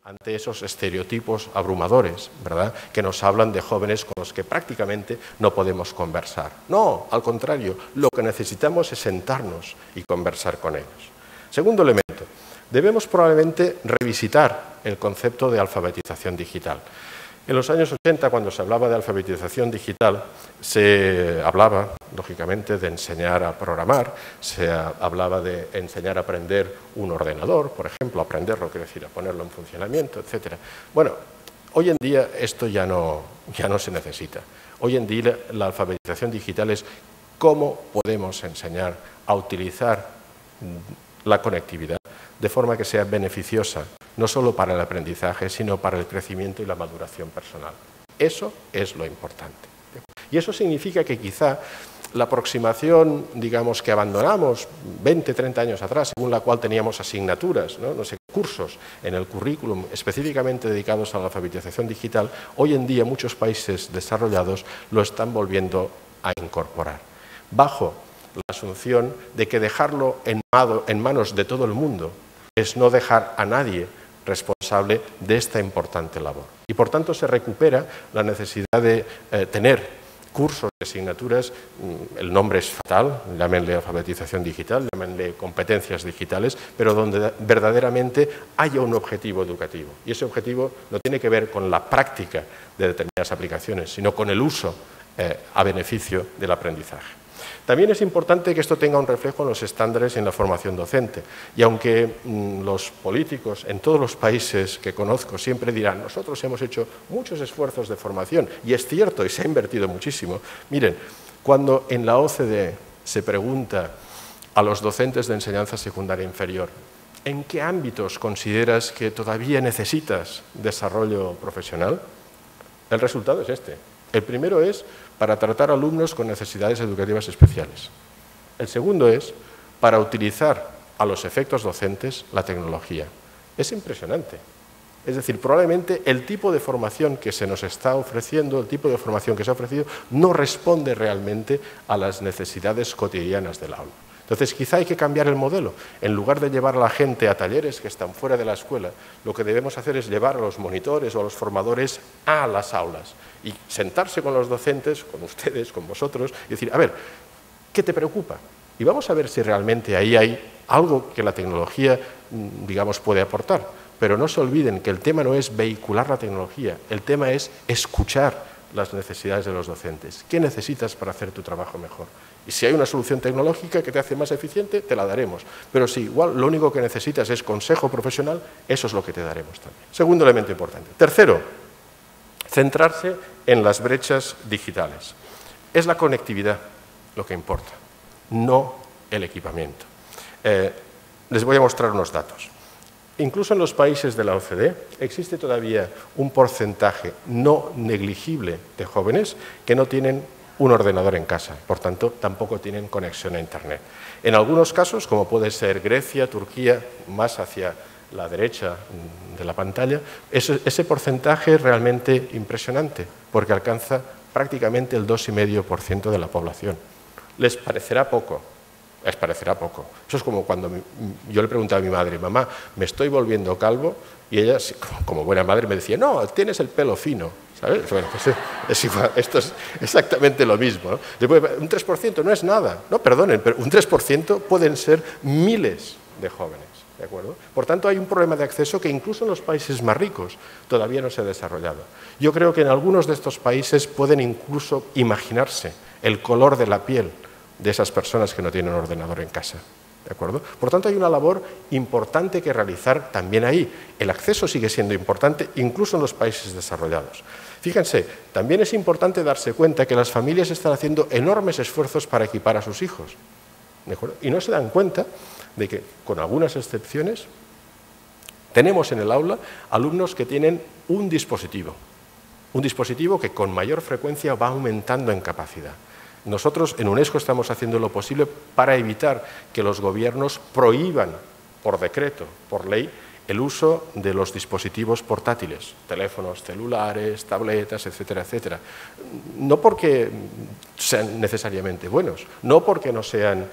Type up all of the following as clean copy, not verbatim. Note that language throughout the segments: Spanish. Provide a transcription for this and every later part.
ante esos estereotipos abrumadores, ¿verdad?, que nos hablan de jóvenes con los que prácticamente no podemos conversar. No, al contrario, lo que necesitamos es sentarnos y conversar con ellos. Segundo elemento, debemos probablemente revisitar el concepto de alfabetización digital. En los años 80, cuando se hablaba de alfabetización digital, se hablaba, lógicamente, de enseñar a programar, se hablaba de enseñar a aprender un ordenador, por ejemplo, aprenderlo, quiere decir, a ponerlo en funcionamiento, etc. Bueno, hoy en día esto ya no se necesita. Hoy en día la alfabetización digital es cómo podemos enseñar a utilizar la conectividad de forma que sea beneficiosa, no solo para el aprendizaje, sino para el crecimiento y la maduración personal. Eso es lo importante. Y eso significa que quizá la aproximación, digamos, que abandonamos 20, 30 años atrás, según la cual teníamos asignaturas, no sé, cursos en el currículum específicamente dedicados a la alfabetización digital, hoy en día muchos países desarrollados lo están volviendo a incorporar, bajo la asunción de que dejarlo en manos de todo el mundo es no dejar a nadie responsable de esta importante labor. Y por tanto se recupera la necesidad de tener cursos de asignaturas, el nombre es fatal, llámenle alfabetización digital, llámenle competencias digitales, pero donde verdaderamente haya un objetivo educativo. Y ese objetivo no tiene que ver con la práctica de determinadas aplicaciones, sino con el uso a beneficio del aprendizaje. También es importante que esto tenga un reflejo en los estándares y en la formación docente. Y aunque los políticos en todos los países que conozco siempre dirán nosotros hemos hecho muchos esfuerzos de formación, y es cierto, y se ha invertido muchísimo. Miren, cuando en la OCDE se pregunta a los docentes de enseñanza secundaria inferior ¿en qué ámbitos consideras que todavía necesitas desarrollo profesional?, el resultado es este. El primero es para tratar alumnos con necesidades educativas especiales. El segundo es para utilizar a los efectos docentes la tecnología. Es impresionante. Es decir, probablemente el tipo de formación que se nos está ofreciendo, el tipo de formación que se ha ofrecido, no responde realmente a las necesidades cotidianas del aula. Entonces, quizá hay que cambiar el modelo. En lugar de llevar a la gente a talleres que están fuera de la escuela, lo que debemos hacer es llevar a los monitores o a los formadores a las aulas y sentarse con los docentes, con ustedes, con vosotros, y decir, a ver, ¿qué te preocupa? Y vamos a ver si realmente ahí hay algo que la tecnología, digamos, puede aportar. Pero no se olviden que el tema no es vehicular la tecnología, el tema es escuchar las necesidades de los docentes. ¿Qué necesitas para hacer tu trabajo mejor? Y si hay una solución tecnológica que te hace más eficiente, te la daremos. Pero si igual lo único que necesitas es consejo profesional, eso es lo que te daremos también. Segundo elemento importante. Tercero, centrarse en las brechas digitales. Es la conectividad lo que importa, no el equipamiento. Les voy a mostrar unos datos. Incluso en los países de la OCDE existe todavía un porcentaje no negligible de jóvenes que no tienen un ordenador en casa, por tanto tampoco tienen conexión a Internet. En algunos casos, como puede ser Grecia, Turquía, más hacia la derecha de la pantalla, ese porcentaje es realmente impresionante porque alcanza prácticamente el 2,5% de la población. ¿Les parecerá poco? Les parecerá poco. Eso es como cuando yo le preguntaba a mi madre, mamá, me estoy volviendo calvo, y ella, como buena madre, me decía, no, tienes el pelo fino, ¿sabes? Bueno, pues es igual, esto es exactamente lo mismo, ¿no? Un 3% no es nada, no, perdonen, pero un 3% pueden ser miles de jóvenes, ¿de acuerdo? Por tanto, hay un problema de acceso que incluso en los países más ricos todavía no se ha desarrollado. Yo creo que en algunos de estos países pueden incluso imaginarse el color de la piel de esas personas que no tienen ordenador en casa, ¿de acuerdo? Por tanto, hay una labor importante que realizar también ahí. El acceso sigue siendo importante, incluso en los países desarrollados. Fíjense, también es importante darse cuenta que las familias están haciendo enormes esfuerzos para equipar a sus hijos, ¿de acuerdo? Y no se dan cuenta de que, con algunas excepciones, tenemos en el aula alumnos que tienen un dispositivo que con mayor frecuencia va aumentando en capacidad. Nosotros en UNESCO estamos haciendo lo posible para evitar que los gobiernos prohíban por decreto, por ley, el uso de los dispositivos portátiles, teléfonos celulares, tabletas, etcétera, etcétera. No porque sean necesariamente buenos, no porque no sean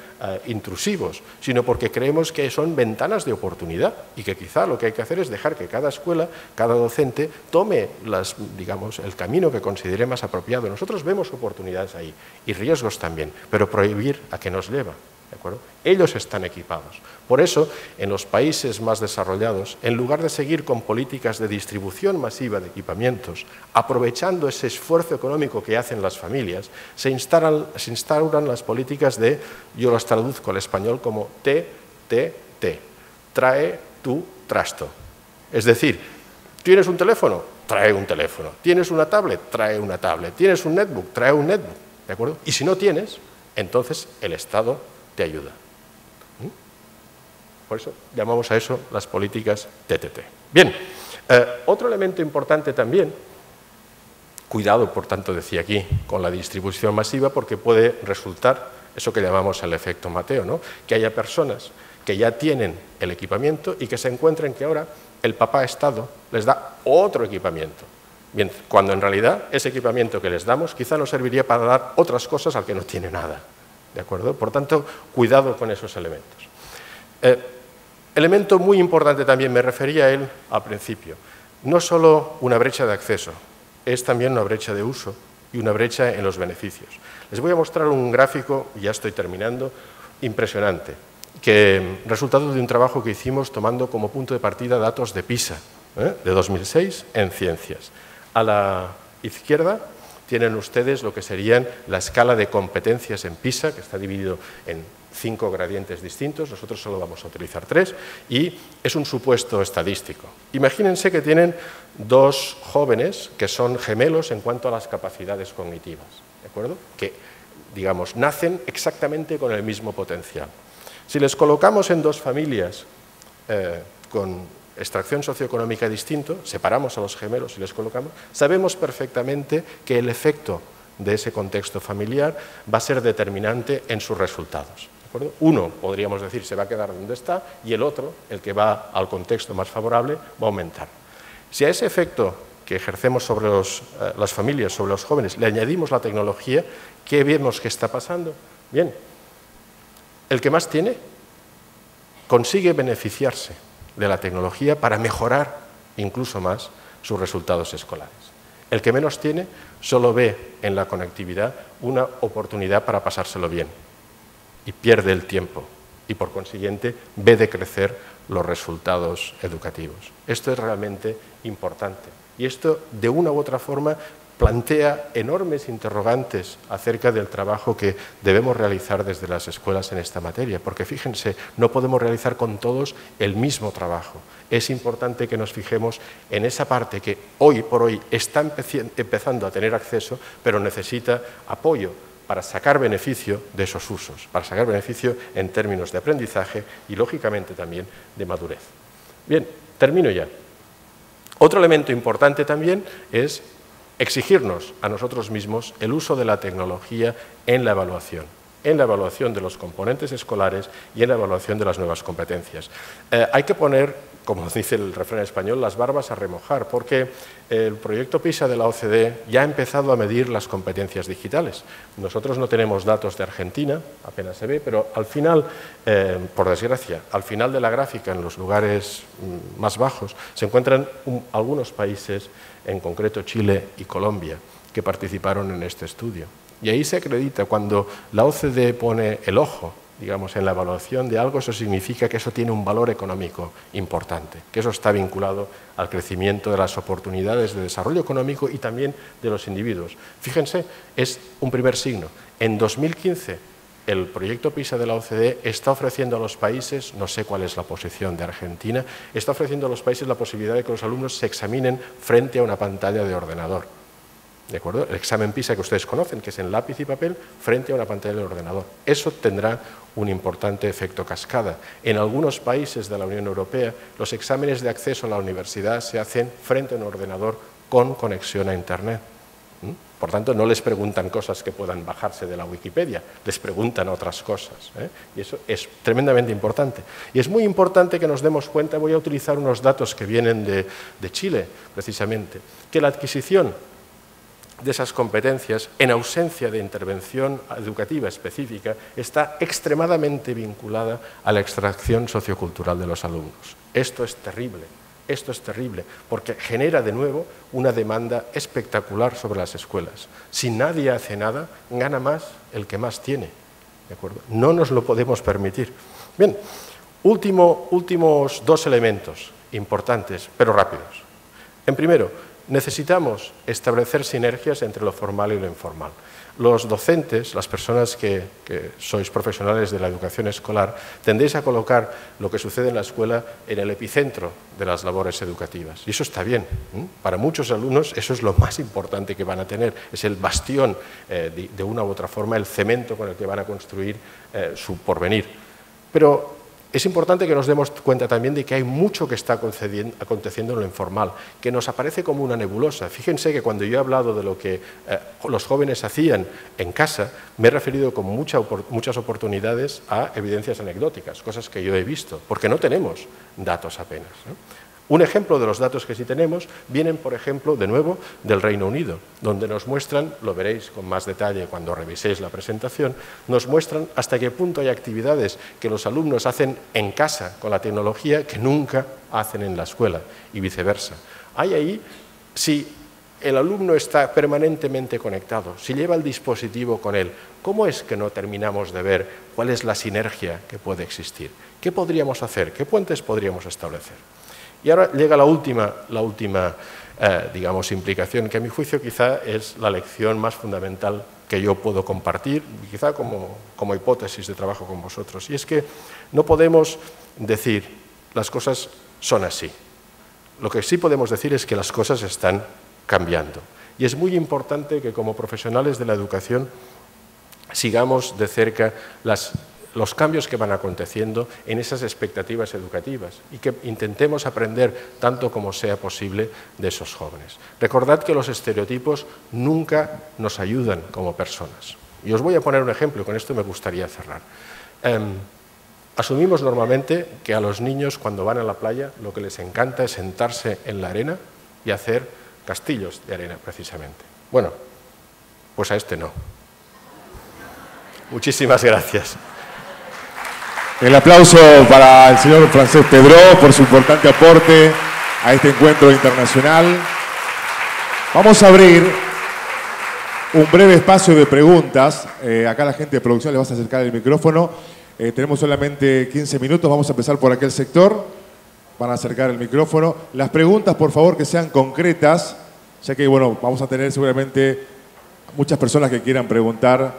intrusivos, sino porque creemos que son ventanas de oportunidad y que quizá lo que hay que hacer es dejar que cada escuela, cada docente tome el camino que considere más apropiado. Nosotros vemos oportunidades ahí y riesgos también, pero prohibir a qué nos lleva. ¿De acuerdo? Ellos están equipados. Por eso, en los países más desarrollados, en lugar de seguir con políticas de distribución masiva de equipamientos, aprovechando ese esfuerzo económico que hacen las familias, se instauran las políticas de, yo las traduzco al español como TTT, trae tu trasto. Es decir, ¿tienes un teléfono? Trae un teléfono. ¿Tienes una tablet? Trae una tablet. ¿Tienes un netbook? Trae un netbook. ¿De acuerdo? Y si no tienes, entonces el Estado te ayuda. Por eso llamamos a eso las políticas TTT. Bien, otro elemento importante también, cuidado, por tanto, decía aquí, con la distribución masiva, porque puede resultar eso que llamamos el efecto Mateo, ¿no? Que haya personas que ya tienen el equipamiento y que se encuentren que ahora el papá Estado les da otro equipamiento. Bien, cuando en realidad ese equipamiento que les damos quizá nos serviría para dar otras cosas al que no tiene nada. ¿De acuerdo? Por tanto, cuidado con esos elementos. Elemento muy importante también, me refería a él al principio, no solo una brecha de acceso, es también una brecha de uso y una brecha en los beneficios. Les voy a mostrar un gráfico, ya estoy terminando, impresionante, que resultado de un trabajo que hicimos tomando como punto de partida datos de PISA, de 2006 en ciencias. A la izquierda tienen ustedes lo que serían la escala de competencias en PISA, que está dividido en 5 gradientes distintos, nosotros solo vamos a utilizar 3, y es un supuesto estadístico. Imagínense que tienen 2 jóvenes que son gemelos en cuanto a las capacidades cognitivas, ¿de acuerdo? Que, digamos, nacen exactamente con el mismo potencial. Si les colocamos en 2 familias con extracción socioeconómica distinto, separamos a los gemelos y les colocamos, sabemos perfectamente que el efecto de ese contexto familiar va a ser determinante en sus resultados. ¿De acuerdo? Uno, podríamos decir, se va a quedar donde está y el otro, el que va al contexto más favorable, va a aumentar. Si a ese efecto que ejercemos sobre las familias, sobre los jóvenes, le añadimos la tecnología, ¿qué vemos que está pasando? Bien, el que más tiene consigue beneficiarse de la tecnología para mejorar incluso más sus resultados escolares. El que menos tiene solo ve en la conectividad una oportunidad para pasárselo bien y pierde el tiempo y por consiguiente ve decrecer los resultados educativos. Esto es realmente importante y esto de una u otra forma plantea enormes interrogantes acerca del trabajo que debemos realizar desde las escuelas en esta materia, porque fíjense, no podemos realizar con todos el mismo trabajo. Es importante que nos fijemos en esa parte que hoy por hoy está empezando a tener acceso, pero necesita apoyo para sacar beneficio de esos usos, para sacar beneficio en términos de aprendizaje y, lógicamente, también de madurez. Bien, termino ya. Otro elemento importante también es exigirnos a nosotros mismos el uso de la tecnología en la evaluación de los componentes escolares y en la evaluación de las nuevas competencias. Hay que poner, como dice el refrán español, las barbas a remojar, porque el proyecto PISA de la OCDE ya ha empezado a medir las competencias digitales. Nosotros no tenemos datos de Argentina, apenas se ve, pero al final, por desgracia, al final de la gráfica, en los lugares más bajos, se encuentran algunos países, en concreto Chile y Colombia, que participaron en este estudio. Y ahí se acredita, cuando la OCDE pone el ojo, digamos, en la evaluación de algo, eso significa que eso tiene un valor económico importante, que eso está vinculado al crecimiento de las oportunidades de desarrollo económico y también de los individuos. Fíjense, es un primer signo. En 2015, el proyecto PISA de la OCDE está ofreciendo a los países, no sé cuál es la posición de Argentina, está ofreciendo a los países la posibilidad de que los alumnos se examinen frente a una pantalla de ordenador. ¿De acuerdo? El examen PISA que ustedes conocen, que es en lápiz y papel, frente a una pantalla de ordenador. Eso tendrá un importante efecto cascada. En algunos países de la Unión Europea, los exámenes de acceso a la universidad se hacen frente a un ordenador con conexión a Internet. Por tanto, no les preguntan cosas que puedan bajarse de la Wikipedia, les preguntan otras cosas, ¿eh? Y eso es tremendamente importante. Y es muy importante que nos demos cuenta, voy a utilizar unos datos que vienen de Chile, precisamente, que la adquisición de esas competencias, en ausencia de intervención educativa específica, está extremadamente vinculada a la extracción sociocultural de los alumnos. Esto es terrible. Esto es terrible, porque genera de nuevo una demanda espectacular sobre las escuelas. Si nadie hace nada, gana más el que más tiene. ¿De acuerdo? No nos lo podemos permitir. Bien, últimos dos elementos importantes, pero rápidos. En primero, necesitamos establecer sinergias entre lo formal y lo informal. Los docentes, las personas que sois profesionales de la educación escolar, tendéis a colocar lo que sucede en la escuela en el epicentro de las labores educativas. Y eso está bien. Para muchos alumnos eso es lo más importante que van a tener. Es el bastión, de una u otra forma, el cemento con el que van a construir su porvenir. Pero es importante que nos demos cuenta también de que hay mucho que está aconteciendo en lo informal, que nos aparece como una nebulosa. Fíjense que cuando yo he hablado de lo que los jóvenes hacían en casa, me he referido con muchas oportunidades a evidencias anecdóticas, cosas que yo he visto, porque no tenemos datos apenas, ¿no? Un ejemplo de los datos que sí tenemos vienen, por ejemplo, de nuevo, del Reino Unido, donde nos muestran, lo veréis con más detalle cuando reviséis la presentación, nos muestran hasta qué punto hay actividades que los alumnos hacen en casa con la tecnología que nunca hacen en la escuela y viceversa. Hay ahí, si el alumno está permanentemente conectado, si lleva el dispositivo con él, ¿cómo es que no terminamos de ver cuál es la sinergia que puede existir? ¿Qué podríamos hacer? ¿Qué puentes podríamos establecer? Y ahora llega la última digamos, implicación, que a mi juicio quizá es la lección más fundamental que yo puedo compartir, quizá como hipótesis de trabajo con vosotros. Y es que no podemos decir las cosas son así. Lo que sí podemos decir es que las cosas están cambiando. Y es muy importante que como profesionales de la educación sigamos de cerca los cambios que van aconteciendo en esas expectativas educativas y que intentemos aprender tanto como sea posible de esos jóvenes. Recordad que los estereotipos nunca nos ayudan como personas. Y os voy a poner un ejemplo, y con esto me gustaría cerrar. Asumimos normalmente que a los niños cuando van a la playa lo que les encanta es sentarse en la arena y hacer castillos de arena, precisamente. Bueno, pues a este no. Muchísimas gracias. El aplauso para el señor Francesc Pedró por su importante aporte a este encuentro internacional. Vamos a abrir un breve espacio de preguntas. Acá la gente de producción le vas a acercar el micrófono. Tenemos solamente 15 minutos. Vamos a empezar por aquel sector. Van a acercar el micrófono. Las preguntas, por favor, que sean concretas, ya que, bueno, vamos a tener seguramente muchas personas que quieran preguntar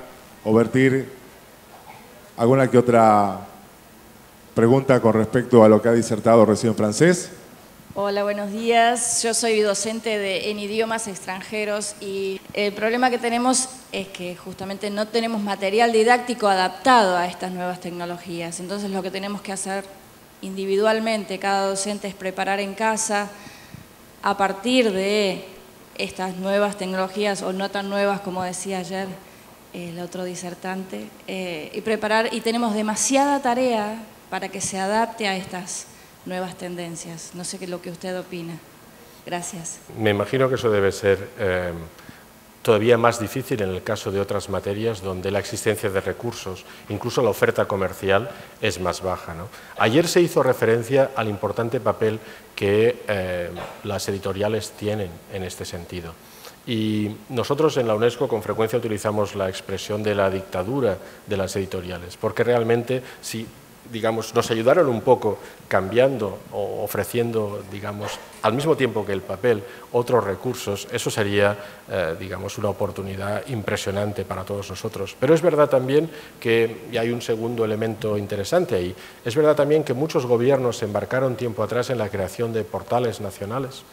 o vertir alguna que otra pregunta con respecto a lo que ha disertado recién Francesc. Hola, buenos días. Yo soy docente en idiomas extranjeros y el problema que tenemos es que justamente no tenemos material didáctico adaptado a estas nuevas tecnologías. Entonces lo que tenemos que hacer individualmente, cada docente, es preparar en casa a partir de estas nuevas tecnologías o no tan nuevas como decía ayer el otro disertante, y tenemos demasiada tarea para que se adapte a estas nuevas tendencias. No sé qué es lo que usted opina. Gracias. Me imagino que eso debe ser todavía más difícil en el caso de otras materias donde la existencia de recursos, incluso la oferta comercial, es más baja, ¿no? Ayer se hizo referencia al importante papel que las editoriales tienen en este sentido. Y nosotros en la UNESCO con frecuencia utilizamos la expresión de la dictadura de las editoriales, porque realmente si digamos, nos ayudaron un poco cambiando o ofreciendo, digamos, al mismo tiempo que el papel, otros recursos, eso sería, digamos, una oportunidad impresionante para todos nosotros. Pero es verdad también que, y hay un segundo elemento interesante ahí, es verdad también que muchos gobiernos se embarcaron tiempo atrás en la creación de portales nacionales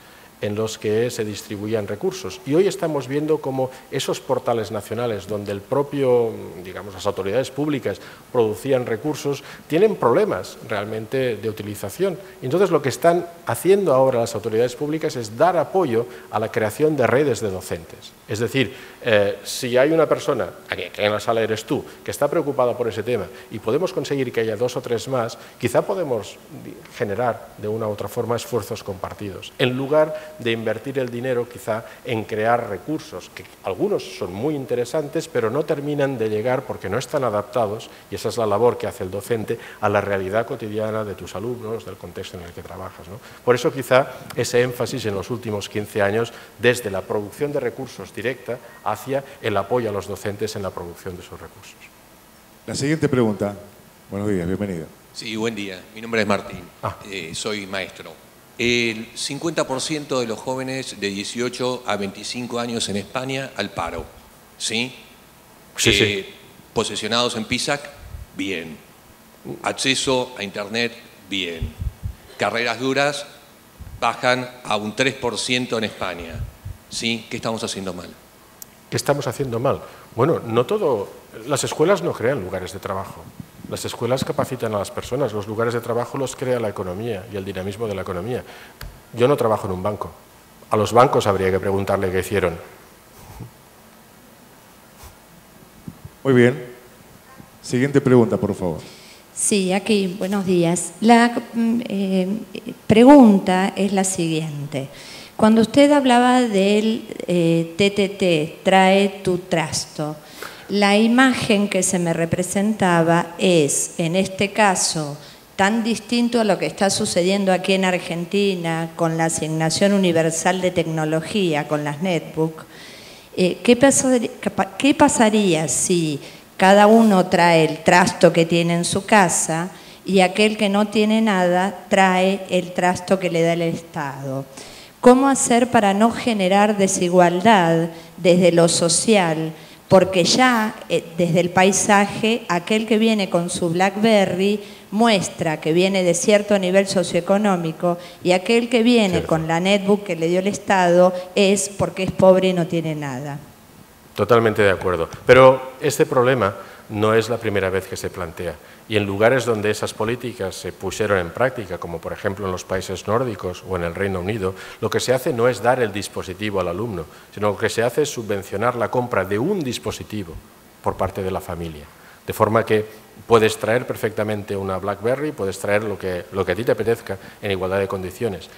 en los que se distribuían recursos. Y hoy estamos viendo cómo esos portales nacionales donde el propio, digamos, las autoridades públicas producían recursos, tienen problemas realmente de utilización. Y entonces lo que están haciendo ahora las autoridades públicas es dar apoyo a la creación de redes de docentes. Es decir, si hay una persona, que en la sala eres tú, que está preocupada por ese tema y podemos conseguir que haya 2 o 3 más, quizá podemos generar de una u otra forma esfuerzos compartidos, en lugar de invertir el dinero quizá en crear recursos, que algunos son muy interesantes, pero no terminan de llegar porque no están adaptados, y esa es la labor que hace el docente, a la realidad cotidiana de tus alumnos, del contexto en el que trabajas, ¿no? Por eso quizá ese énfasis en los últimos 15 años desde la producción de recursos directa hacia el apoyo a los docentes en la producción de esos recursos. La siguiente pregunta. Buenos días, bienvenido. Sí, buen día. Mi nombre es Martín. Soy maestro. El 50% de los jóvenes de 18 a 25 años en España al paro. ¿Sí? Sí. Posesionados en PISAC, bien. Acceso a Internet, bien. Carreras duras bajan a un 3% en España. ¿Sí? ¿Qué estamos haciendo mal? ¿Qué estamos haciendo mal? Bueno, no todo. Las escuelas no crean lugares de trabajo. Las escuelas capacitan a las personas, los lugares de trabajo los crea la economía y el dinamismo de la economía. Yo no trabajo en un banco. A los bancos habría que preguntarle qué hicieron. Muy bien. Siguiente pregunta, por favor. Sí, aquí, buenos días. La pregunta es la siguiente. Cuando usted hablaba del TTT, trae tu trasto, la imagen que se me representaba es, en este caso, tan distinto a lo que está sucediendo aquí en Argentina con la asignación universal de tecnología, con las netbooks. ¿Qué pasaría si cada uno trae el trasto que tiene en su casa y aquel que no tiene nada trae el trasto que le da el Estado? ¿Cómo hacer para no generar desigualdad desde lo social? Porque ya desde el paisaje, aquel que viene con su BlackBerry muestra que viene de cierto nivel socioeconómico y aquel que viene con la netbook que le dio el Estado es porque es pobre y no tiene nada. Totalmente de acuerdo. Pero este problema no es la primera vez que se plantea. Y en lugares donde esas políticas se pusieron en práctica, como por ejemplo en los países nórdicos o en el Reino Unido, lo que se hace no es dar el dispositivo al alumno, sino lo que se hace es subvencionar la compra de un dispositivo por parte de la familia. De forma que puedes traer perfectamente una BlackBerry, puedes traer lo que a ti te apetezca en igualdad de condiciones.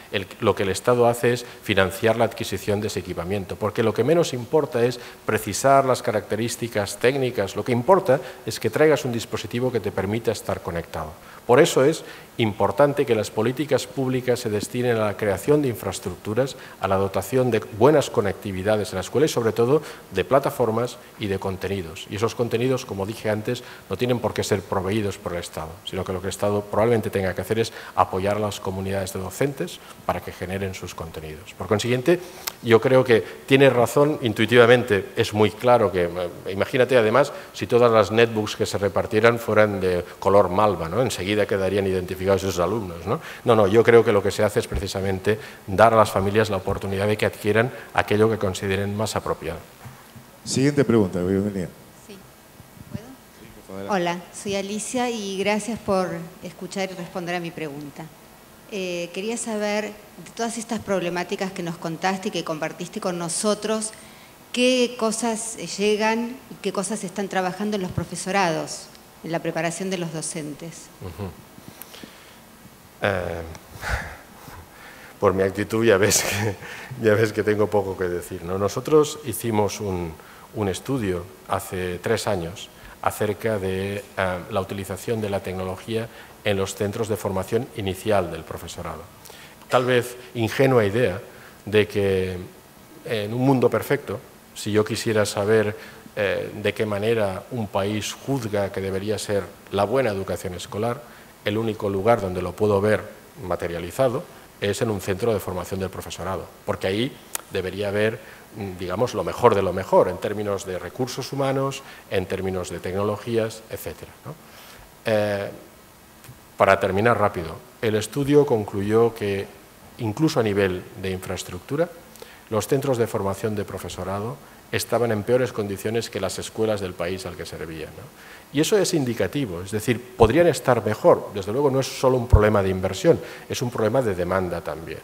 Lo que el Estado hace es financiar la adquisición de ese equipamiento, porque lo que menos importa es precisar las características técnicas, lo que importa es que traigas un dispositivo que te permita estar conectado. Por eso es importante que las políticas públicas se destinen a la creación de infraestructuras, a la dotación de buenas conectividades en la escuela y sobre todo de plataformas y de contenidos. Y esos contenidos, como dije antes, no tienen por qué ser proveídos por el Estado, sino que lo que el Estado probablemente tenga que hacer es apoyar a las comunidades de docentes para que generen sus contenidos. Por consiguiente, yo creo que tiene razón, intuitivamente es muy claro que, imagínate además, si todas las netbooks que se repartieran fueran de color malva, ¿no? Enseguida quedarían identificados esos alumnos, ¿no? No, yo creo que lo que se hace es precisamente dar a las familias la oportunidad de que adquieran aquello que consideren más apropiado. Siguiente pregunta, bienvenida. Sí. ¿Puedo? Hola, soy Alicia y gracias por escuchar y responder a mi pregunta. Quería saber, de todas estas problemáticas que nos contaste y que compartiste con nosotros, ¿qué cosas llegan y qué cosas están trabajando en los profesorados, en la preparación de los docentes? Por mi actitud ya ves que tengo poco que decir, ¿no? Nosotros hicimos un estudio hace 3 años acerca de la utilización de la tecnología en los centros de formación inicial del profesorado. Tal vez ingenua idea de que en un mundo perfecto, si yo quisiera saber de qué manera un país juzga que debería ser la buena educación escolar, el único lugar donde lo puedo ver materializado es en un centro de formación del profesorado, porque ahí debería haber, digamos, lo mejor de lo mejor en términos de recursos humanos, en términos de tecnologías, etc., ¿no? Para terminar rápido, el estudio concluyó que incluso a nivel de infraestructura, los centros de formación de profesorado estaban en peores condiciones que las escuelas del país al que servían, ¿no? Y eso es indicativo, es decir, podrían estar mejor. Desde luego no es solo un problema de inversión, es un problema de demanda también.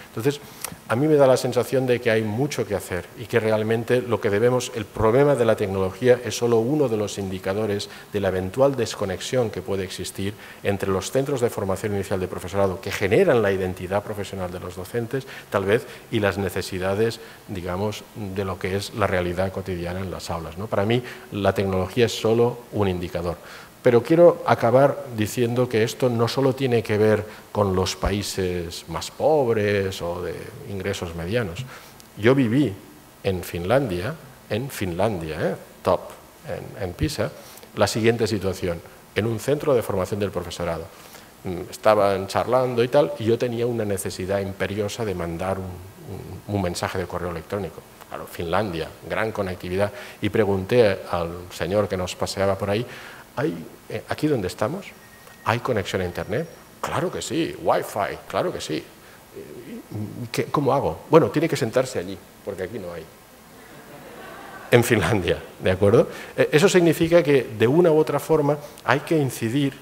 Entonces, a mí me da la sensación de que hay mucho que hacer y que realmente lo que debemos, el problema de la tecnología es solo uno de los indicadores de la eventual desconexión que puede existir entre los centros de formación inicial de profesorado que generan la identidad profesional de los docentes, tal vez, y las necesidades, digamos, de lo que es la realidad cotidiana en las aulas, ¿no? Para mí, la tecnología es solo un indicador. Pero quiero acabar diciendo que esto no solo tiene que ver con los países más pobres o de ingresos medianos. Yo viví en Finlandia, top en PISA, la siguiente situación, en un centro de formación del profesorado. Estaban charlando y tal, y yo tenía una necesidad imperiosa de mandar un mensaje de correo electrónico. Claro, Finlandia, gran conectividad, y pregunté al señor que nos paseaba por ahí, ¿aquí donde estamos? ¿Hay conexión a Internet? Claro que sí. Wi-Fi, claro que sí. ¿Cómo hago? Bueno, tiene que sentarse allí, porque aquí no hay. En Finlandia, ¿de acuerdo? Eso significa que de una u otra forma hay que incidir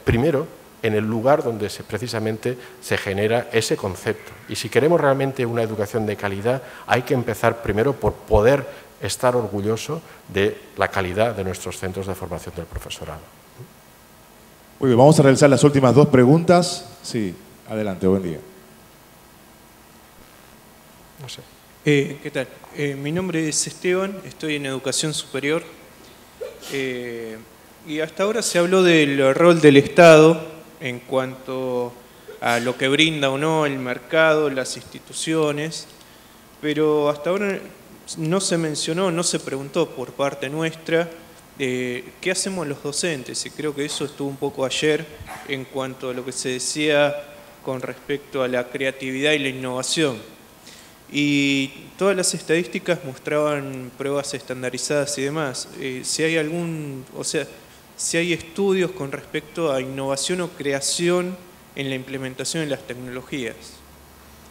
primero en el lugar donde precisamente se genera ese concepto. Y si queremos realmente una educación de calidad, hay que empezar primero por poder estar orgulloso de la calidad de nuestros centros de formación del profesorado. Muy bien, vamos a realizar las últimas 2 preguntas. Sí, adelante, buen día. No sé. ¿Qué tal? Mi nombre es Esteban, estoy en educación superior y hasta ahora se habló del rol del Estado en cuanto a lo que brinda o no el mercado, las instituciones, pero hasta ahora no se mencionó, no se preguntó por parte nuestra qué hacemos los docentes, y creo que eso estuvo un poco ayer en cuanto a lo que se decía con respecto a la creatividad y la innovación. Y todas las estadísticas mostraban pruebas estandarizadas y demás. Si hay si hay estudios con respecto a innovación o creación en la implementación de las tecnologías,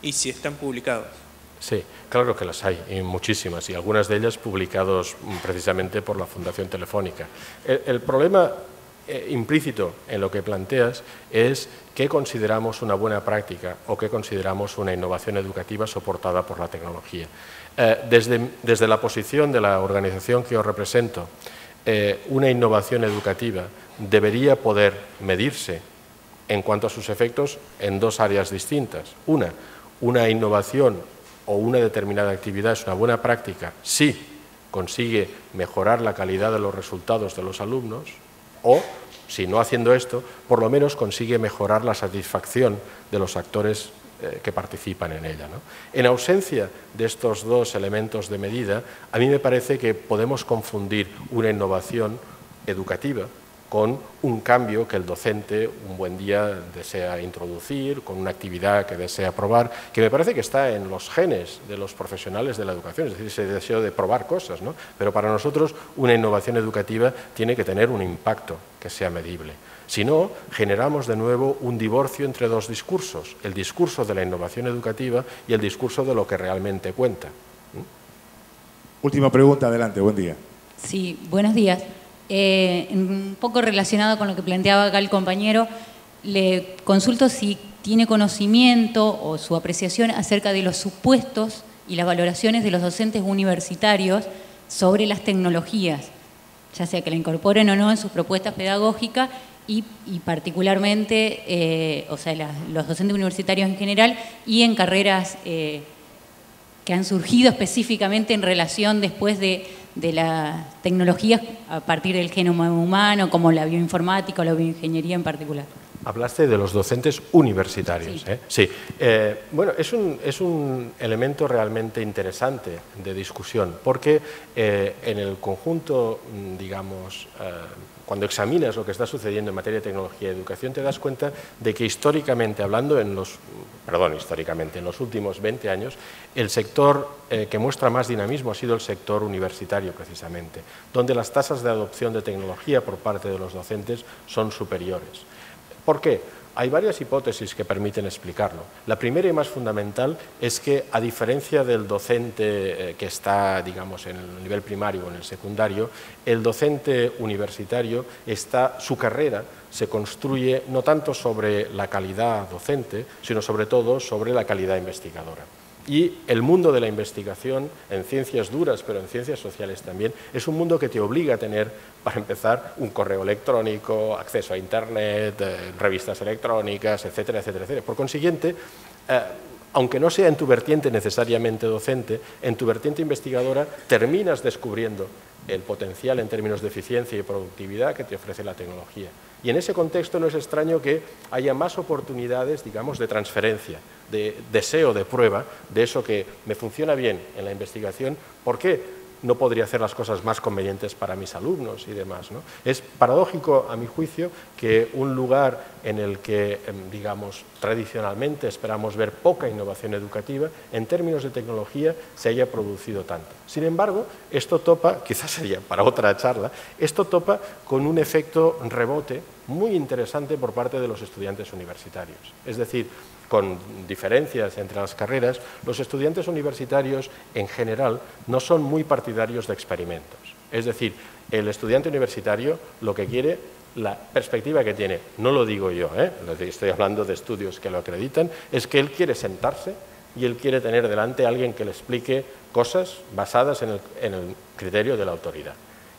y si están publicados. Sí, claro que las hay, y muchísimas, y algunas de ellas publicados precisamente por la Fundación Telefónica. El problema implícito en lo que planteas es qué consideramos una buena práctica o qué consideramos una innovación educativa soportada por la tecnología. Desde la posición de la organización que yo represento, una innovación educativa debería poder medirse en cuanto a sus efectos en 2 áreas distintas. Una innovación o una determinada actividad es una buena práctica si consigue mejorar la calidad de los resultados de los alumnos, o, si no haciendo esto, por lo menos consigue mejorar la satisfacción de los actores que participan en ella, ¿no? En ausencia de estos 2 elementos de medida, a mí me parece que podemos confundir una innovación educativa con un cambio que el docente un buen día desea introducir, con una actividad que desea probar, que me parece que está en los genes de los profesionales de la educación, es decir, ese deseo de probar cosas, ¿no? Pero para nosotros una innovación educativa tiene que tener un impacto que sea medible. Si no, generamos de nuevo un divorcio entre 2 discursos, el discurso de la innovación educativa y el discurso de lo que realmente cuenta. Última pregunta, adelante, buen día. Sí, buenos días. Un poco relacionado con lo que planteaba acá el compañero, le consulto si tiene conocimiento o su apreciación acerca de los supuestos y las valoraciones de los docentes universitarios sobre las tecnologías, ya sea que la incorporen o no en sus propuestas pedagógicas y particularmente, los docentes universitarios en general y en carreras que han surgido específicamente en relación después de las tecnologías a partir del genoma humano, como la bioinformática o la bioingeniería en particular. Hablaste de los docentes universitarios. Sí. Bueno, es un elemento realmente interesante de discusión, porque en el conjunto, digamos, cuando examinas lo que está sucediendo en materia de tecnología y educación, te das cuenta de que históricamente hablando, en los últimos 20 años, el sector que muestra más dinamismo ha sido el sector universitario, precisamente, donde las tasas de adopción de tecnología por parte de los docentes son superiores. ¿Por qué? hay varias hipótesis que permiten explicarlo. La primera y más fundamental es que, a diferencia del docente que está, digamos, en el nivel primario o en el secundario, el docente universitario su carrera se construye no tanto sobre la calidad docente, sino sobre todo sobre la calidad investigadora. Y el mundo de la investigación, en ciencias duras, pero en ciencias sociales también, es un mundo que te obliga a tener, para empezar, un correo electrónico, acceso a Internet, revistas electrónicas, etcétera, etcétera, etcétera. Por consiguiente, aunque no sea en tu vertiente necesariamente docente, en tu vertiente investigadora terminas descubriendo el potencial en términos de eficiencia y productividad que te ofrece la tecnología. Y en ese contexto no es extraño que haya más oportunidades, digamos, de transferencia, de deseo de prueba de eso que me funciona bien en la investigación. ¿Por qué no podría hacer las cosas más convenientes para mis alumnos y demás, ¿no? Es paradójico, a mi juicio, que un lugar en el que, digamos, tradicionalmente esperamos ver poca innovación educativa, en términos de tecnología se haya producido tanto. Sin embargo, esto topa, quizás sería para otra charla, esto topa con un efecto rebote muy interesante por parte de los estudiantes universitarios. Es decir, con diferencias entre las carreras, los estudiantes universitarios en general no son muy partidarios de experimentos. Es decir, el estudiante universitario lo que quiere, la perspectiva que tiene, no lo digo yo, estoy hablando de estudios que lo acreditan, es que él quiere sentarse y él quiere tener delante a alguien que le explique cosas basadas en el criterio de la autoridad.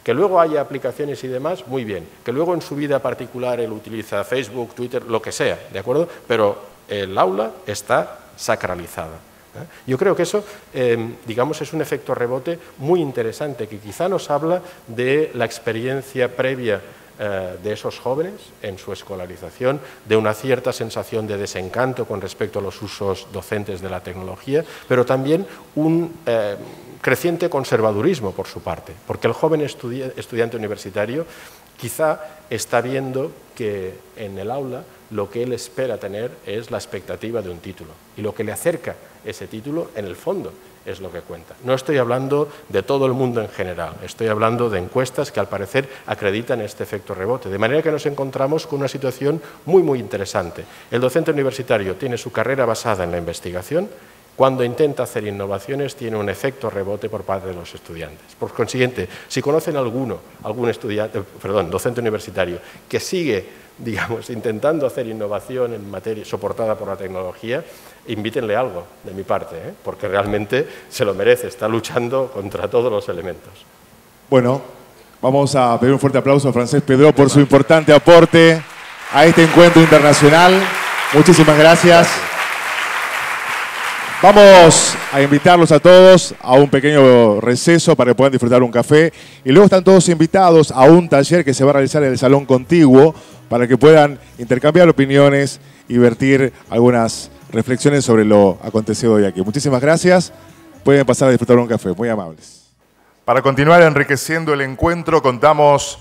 Que luego haya aplicaciones y demás, muy bien. Que luego en su vida particular él utiliza Facebook, Twitter, lo que sea, ¿de acuerdo? Pero el aula está sacralizada. Yo creo que eso, digamos, es un efecto rebote muy interesante, que quizá nos habla de la experiencia previa de esos jóvenes en su escolarización, de una cierta sensación de desencanto con respecto a los usos docentes de la tecnología, pero también un creciente conservadurismo por su parte, porque el joven estudiante universitario quizá está viendo que en el aula lo que él espera tener es la expectativa de un título, y lo que le acerca ese título, en el fondo, es lo que cuenta. No estoy hablando de todo el mundo en general, estoy hablando de encuestas que al parecer acreditan este efecto rebote, de manera que nos encontramos con una situación muy, muy interesante. El docente universitario tiene su carrera basada en la investigación. Cuando intenta hacer innovaciones tiene un efecto rebote por parte de los estudiantes. Por consiguiente, si conocen algún docente universitario que sigue, digamos, intentando hacer innovación en materia soportada por la tecnología, invítenle algo de mi parte, porque realmente se lo merece, está luchando contra todos los elementos. Bueno, vamos a pedir un fuerte aplauso a Francesc Pedró por su importante aporte a este encuentro internacional. Muchísimas gracias. Vamos a invitarlos a todos a un pequeño receso para que puedan disfrutar un café, y luego están todos invitados a un taller que se va a realizar en el salón contiguo para que puedan intercambiar opiniones y vertir algunas reflexiones sobre lo acontecido hoy aquí. Muchísimas gracias. Pueden pasar a disfrutar un café. Muy amables. Para continuar enriqueciendo el encuentro, contamos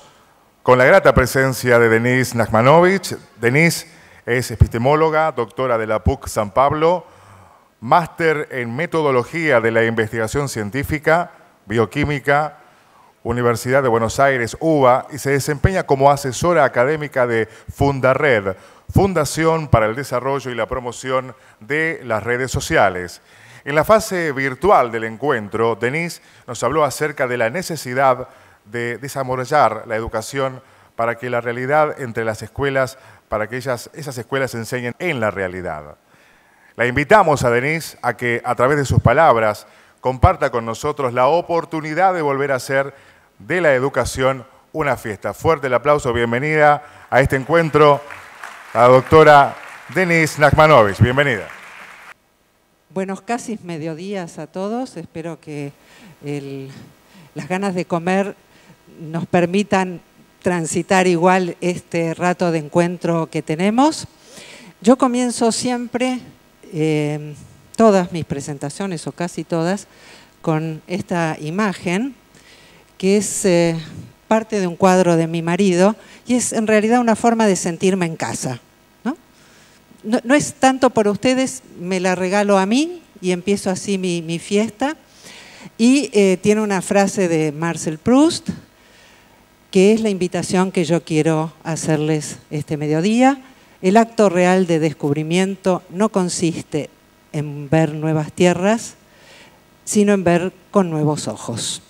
con la grata presencia de Denise Nachmanovich. Denise es epistemóloga, doctora de la PUC San Pablo, máster en Metodología de la Investigación Científica, Bioquímica, Universidad de Buenos Aires, UBA, y se desempeña como asesora académica de Fundared, Fundación para el Desarrollo y la Promoción de las Redes Sociales. En la fase virtual del encuentro, Denise nos habló acerca de la necesidad de desarrollar la educación para que la realidad entre las escuelas, para que esas escuelas enseñen en la realidad. La invitamos a Denise a que, a través de sus palabras, comparta con nosotros la oportunidad de volver a hacer de la educación una fiesta. Fuerte el aplauso, bienvenida a este encuentro, a la doctora Denise Nachmanovich. Bienvenida. Buenos casi mediodías a todos. Espero que las ganas de comer nos permitan transitar igual este rato de encuentro que tenemos. Yo comienzo siempre todas mis presentaciones, o casi todas, con esta imagen, que es parte de un cuadro de mi marido, y es en realidad una forma de sentirme en casa. No es tanto por ustedes, me la regalo a mí y empiezo así mi fiesta. Y tiene una frase de Marcel Proust, que es la invitación que yo quiero hacerles este mediodía. el acto real de descubrimiento no consiste en ver nuevas tierras, sino en ver con nuevos ojos.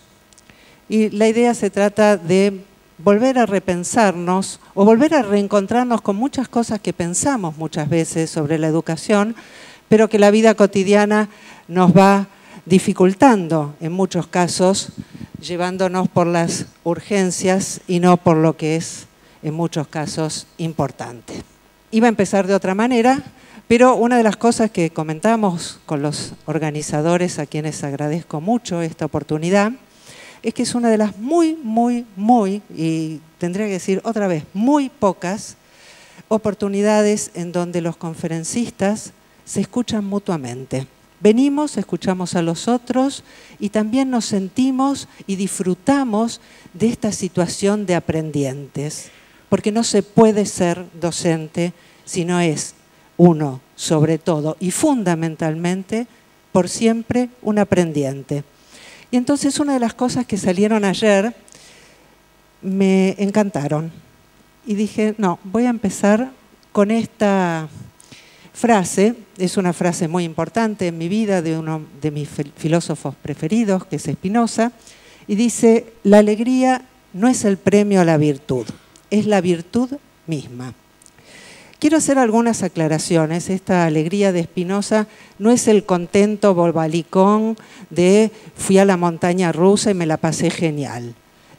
Y la idea se trata de volver a repensarnos o volver a reencontrarnos con muchas cosas que pensamos muchas veces sobre la educación, pero que la vida cotidiana nos va dificultando en muchos casos, llevándonos por las urgencias y no por lo que es en muchos casos importante. Iba a empezar de otra manera, pero una de las cosas que comentamos con los organizadores, a quienes agradezco mucho esta oportunidad, es que es una de las muy, y tendría que decir otra vez, muy pocas oportunidades en donde los conferencistas se escuchan mutuamente. Venimos, escuchamos a los otros y también nos sentimos y disfrutamos de esta situación de aprendientes, porque no se puede ser docente si no es uno, sobre todo y fundamentalmente, por siempre un aprendiente. Y entonces una de las cosas que salieron ayer me encantaron. Y dije, no, voy a empezar con esta frase. Es una frase muy importante en mi vida de uno de mis filósofos preferidos, que es Spinoza. Y dice, la alegría no es el premio a la virtud, es la virtud misma. Quiero hacer algunas aclaraciones. Esta alegría de Spinoza no es el contento bobalicón de fui a la montaña rusa y me la pasé genial.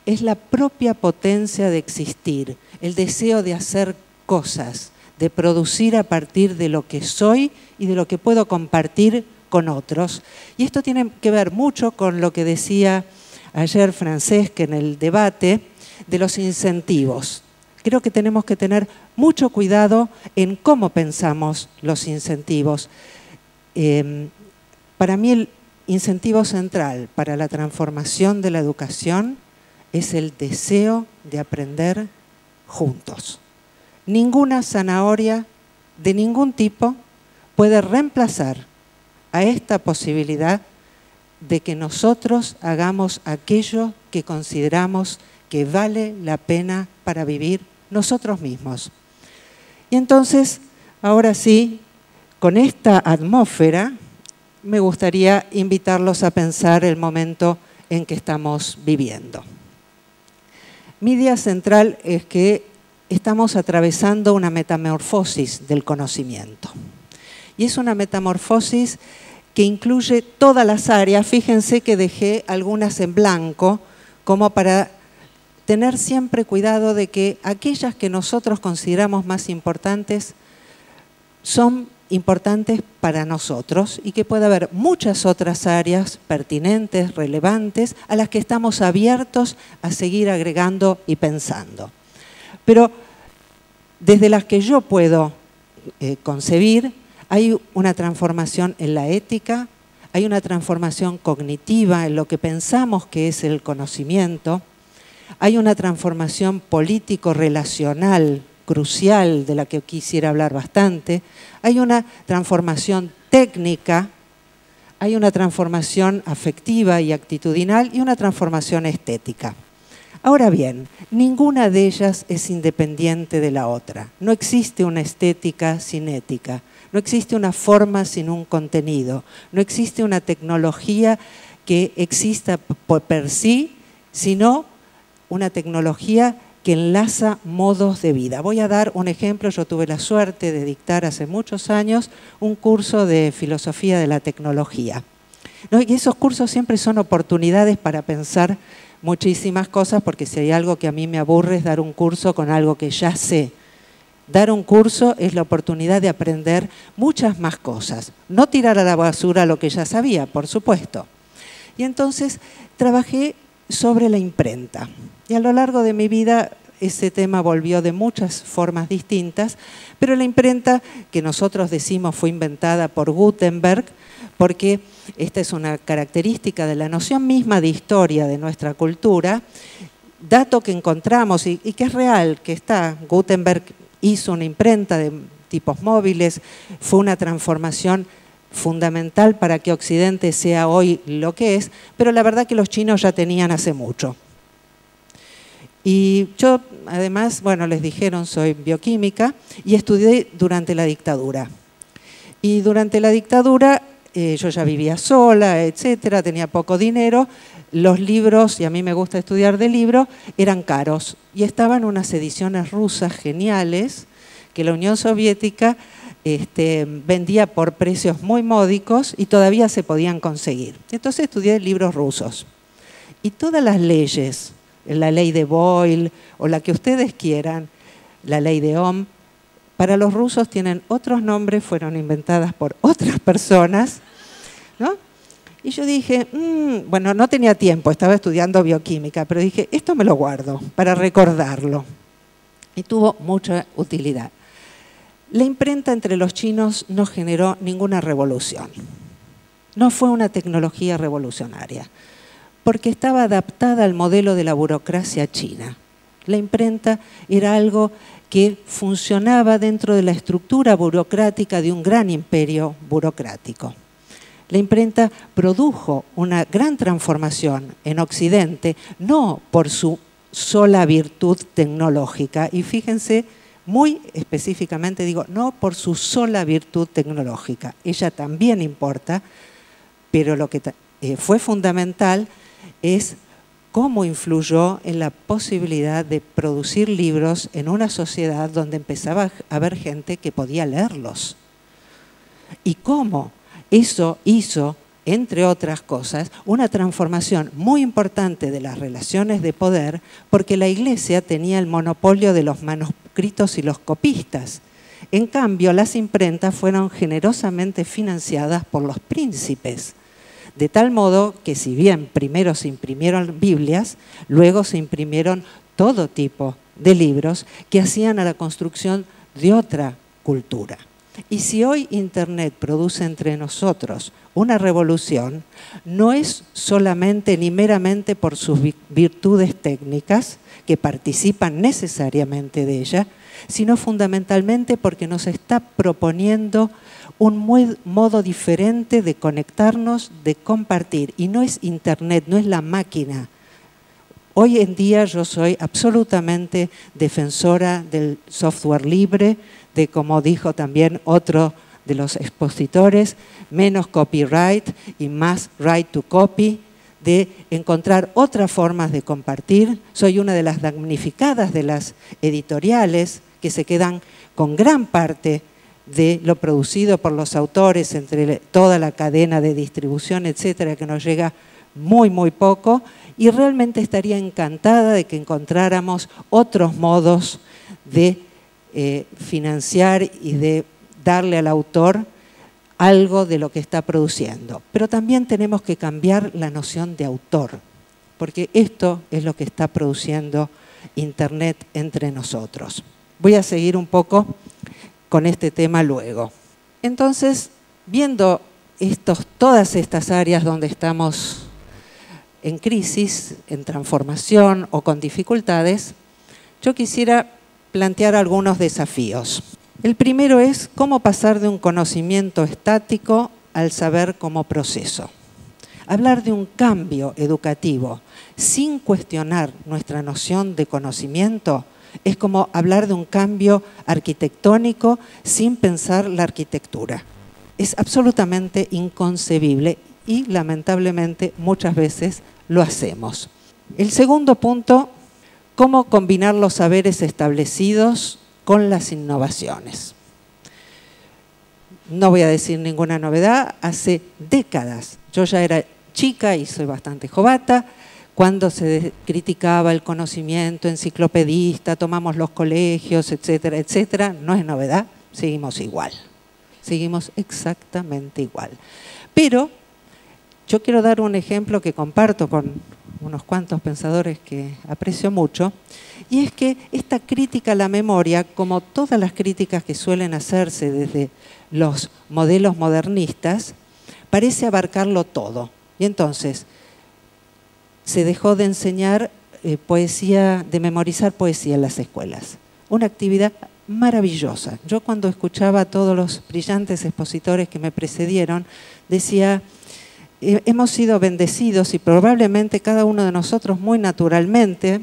Es la propia potencia de existir, el deseo de hacer cosas, de producir a partir de lo que soy y de lo que puedo compartir con otros. Y esto tiene que ver mucho con lo que decía ayer Francesc en el debate de los incentivos. Creo que tenemos que tener mucho cuidado en cómo pensamos los incentivos. Para mí el incentivo central para la transformación de la educación es el deseo de aprender juntos. Ninguna zanahoria de ningún tipo puede reemplazar a esta posibilidad de que nosotros hagamos aquello que consideramos que vale la pena para vivir nosotros mismos. Y entonces, ahora sí, con esta atmósfera, me gustaría invitarlos a pensar el momento en que estamos viviendo. Mi idea central es que estamos atravesando una metamorfosis del conocimiento. Y es una metamorfosis que incluye todas las áreas. Fíjense que dejé algunas en blanco, como para tener siempre cuidado de que aquellas que nosotros consideramos más importantes son importantes para nosotros y que puede haber muchas otras áreas pertinentes, relevantes, a las que estamos abiertos a seguir agregando y pensando. Pero desde las que yo puedo concebir, hay una transformación en la ética, hay una transformación cognitiva en lo que pensamos que es el conocimiento, hay una transformación político-relacional crucial de la que quisiera hablar bastante, hay una transformación técnica, hay una transformación afectiva y actitudinal y una transformación estética. Ahora bien, ninguna de ellas es independiente de la otra. No existe una estética sin ética, no existe una forma sin un contenido, no existe una tecnología que exista per sí, sino una tecnología que enlaza modos de vida. Voy a dar un ejemplo. Yo tuve la suerte de dictar hace muchos años un curso de filosofía de la tecnología. ¿No? Y esos cursos siempre son oportunidades para pensar muchísimas cosas, porque si hay algo que a mí me aburre es dar un curso con algo que ya sé. Dar un curso es la oportunidad de aprender muchas más cosas. No tirar a la basura lo que ya sabía, por supuesto. Y entonces trabajé sobre la imprenta. Y a lo largo de mi vida ese tema volvió de muchas formas distintas, pero la imprenta, que nosotros decimos fue inventada por Gutenberg, porque esta es una característica de la noción misma de historia de nuestra cultura, dato que encontramos y que es real, que está. Gutenberg hizo una imprenta de tipos móviles, fue una transformación fundamental para que Occidente sea hoy lo que es, pero la verdad que los chinos ya tenían hace mucho. Y yo, además, bueno, les dijeron, soy bioquímica y estudié durante la dictadura. Y durante la dictadura yo ya vivía sola, etcétera, tenía poco dinero. Los libros, y a mí me gusta estudiar de libros, eran caros. Y estaban unas ediciones rusas geniales que la Unión Soviética vendía por precios muy módicos y todavía se podían conseguir. Entonces estudié libros rusos. Y todas las leyes, la ley de Boyle o la que ustedes quieran, la ley de Ohm, para los rusos tienen otros nombres, fueron inventadas por otras personas, ¿no? Y yo dije, bueno, no tenía tiempo, estaba estudiando bioquímica, pero dije, esto me lo guardo para recordarlo. Y tuvo mucha utilidad. La imprenta entre los chinos no generó ninguna revolución. No fue una tecnología revolucionaria, porque estaba adaptada al modelo de la burocracia china. La imprenta era algo que funcionaba dentro de la estructura burocrática de un gran imperio burocrático. La imprenta produjo una gran transformación en Occidente, no por su sola virtud tecnológica, y fíjense, muy específicamente digo, no por su sola virtud tecnológica, ella también importa, pero lo que fue fundamental es cómo influyó en la posibilidad de producir libros en una sociedad donde empezaba a haber gente que podía leerlos. Y cómo eso hizo, entre otras cosas, una transformación muy importante de las relaciones de poder, porque la Iglesia tenía el monopolio de los manuscritos y los copistas. En cambio, las imprentas fueron generosamente financiadas por los príncipes. De tal modo que si bien primero se imprimieron Biblias, luego se imprimieron todo tipo de libros que hacían a la construcción de otra cultura. Y si hoy Internet produce entre nosotros una revolución, no es solamente ni meramente por sus virtudes técnicas, que participan necesariamente de ella, sino fundamentalmente porque nos está proponiendo un modo diferente de conectarnos, de compartir. Y no es Internet, no es la máquina. Hoy en día yo soy absolutamente defensora del software libre, de, como dijo también otro de los expositores, menos copyright y más right to copy, de encontrar otras formas de compartir. Soy una de las damnificadas de las editoriales que se quedan con gran parte de lo producido por los autores, entre toda la cadena de distribución, etcétera, que nos llega muy, muy poco, y realmente estaría encantada de que encontráramos otros modos de financiar y de darle al autor algo de lo que está produciendo. Pero también tenemos que cambiar la noción de autor, porque esto es lo que está produciendo Internet entre nosotros. Voy a seguir un poco con este tema luego. Entonces, viendo todas estas áreas donde estamos en crisis, en transformación o con dificultades, yo quisiera plantear algunos desafíos. El primero es cómo pasar de un conocimiento estático al saber como proceso. Hablar de un cambio educativo sin cuestionar nuestra noción de conocimiento es como hablar de un cambio arquitectónico sin pensar la arquitectura. Es absolutamente inconcebible y lamentablemente muchas veces lo hacemos. El segundo punto, cómo combinar los saberes establecidos con las innovaciones. No voy a decir ninguna novedad, hace décadas, yo ya era chica y soy bastante jovata, cuando se criticaba el conocimiento enciclopedista, tomamos los colegios, etcétera, etcétera, no es novedad, seguimos igual, seguimos exactamente igual. Pero yo quiero dar un ejemplo que comparto con unos cuantos pensadores que aprecio mucho, y es que esta crítica a la memoria, como todas las críticas que suelen hacerse desde los modelos modernistas, parece abarcarlo todo. Y entonces se dejó de enseñar poesía, de memorizar poesía en las escuelas. Una actividad maravillosa. Yo cuando escuchaba a todos los brillantes expositores que me precedieron, decía, hemos sido bendecidos y probablemente cada uno de nosotros muy naturalmente,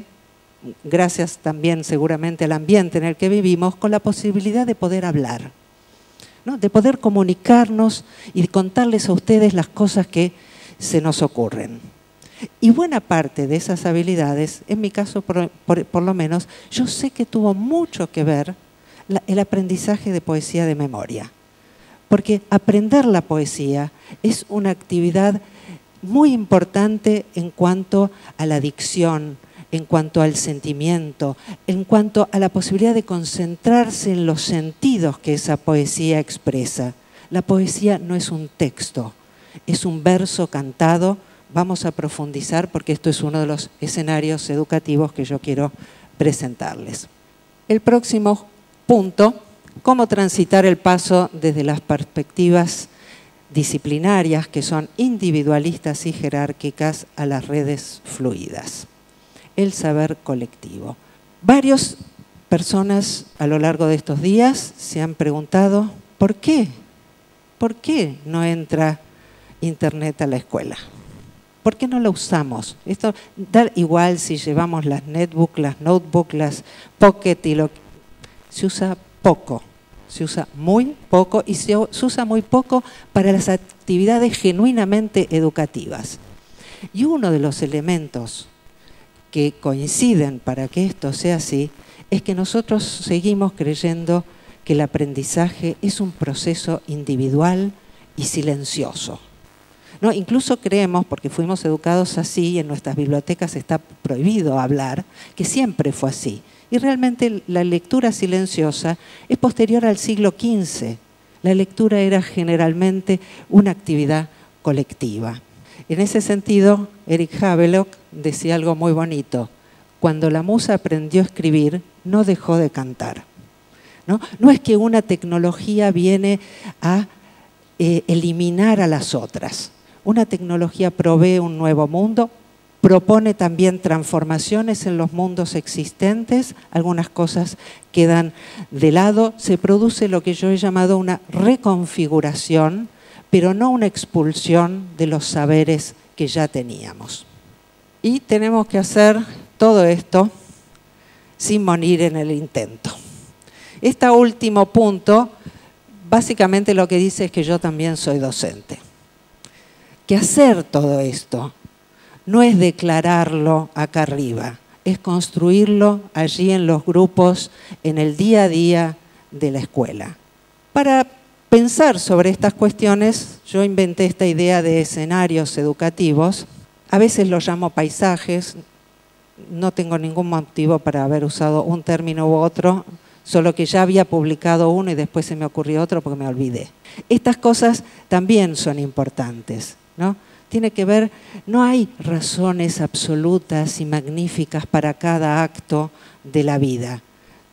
gracias también seguramente al ambiente en el que vivimos, con la posibilidad de poder hablar, ¿no? De poder comunicarnos y de contarles a ustedes las cosas que se nos ocurren. Y buena parte de esas habilidades, en mi caso por lo menos, yo sé que tuvo mucho que ver el aprendizaje de poesía de memoria. Porque aprender la poesía es una actividad muy importante en cuanto a la dicción, en cuanto al sentimiento, en cuanto a la posibilidad de concentrarse en los sentidos que esa poesía expresa. La poesía no es un texto, es un verso cantado. Vamos a profundizar porque esto es uno de los escenarios educativos que yo quiero presentarles. El próximo punto, cómo transitar el paso desde las perspectivas disciplinarias, que son individualistas y jerárquicas, a las redes fluidas. El saber colectivo. Varias personas a lo largo de estos días se han preguntado, ¿por qué? ¿Por qué no entra Internet a la escuela? ¿Por qué no la usamos? Esto da igual si llevamos las netbooks, las notebooks, las pocket y lo que... Se usa poco, se usa muy poco y se usa muy poco para las actividades genuinamente educativas. Y uno de los elementos que coinciden para que esto sea así es que nosotros seguimos creyendo que el aprendizaje es un proceso individual y silencioso. ¿No? Incluso creemos, porque fuimos educados así y en nuestras bibliotecas está prohibido hablar, que siempre fue así. Y realmente la lectura silenciosa es posterior al siglo XV. La lectura era generalmente una actividad colectiva. En ese sentido, Eric Havelock decía algo muy bonito. Cuando la musa aprendió a escribir, no dejó de cantar. No es que una tecnología viene a eliminar a las otras. Una tecnología provee un nuevo mundo, propone también transformaciones en los mundos existentes, algunas cosas quedan de lado, se produce lo que yo he llamado una reconfiguración, pero no una expulsión de los saberes que ya teníamos. Y tenemos que hacer todo esto sin morir en el intento. Este último punto, básicamente lo que dice es que yo también soy docente. Que hacer todo esto no es declararlo acá arriba, es construirlo allí en los grupos, en el día a día de la escuela. Para pensar sobre estas cuestiones, yo inventé esta idea de escenarios educativos. A veces los llamo paisajes, no tengo ningún motivo para haber usado un término u otro, solo que ya había publicado uno y después se me ocurrió otro porque me olvidé. Estas cosas también son importantes, ¿no? Tiene que ver, no hay razones absolutas y magníficas para cada acto de la vida.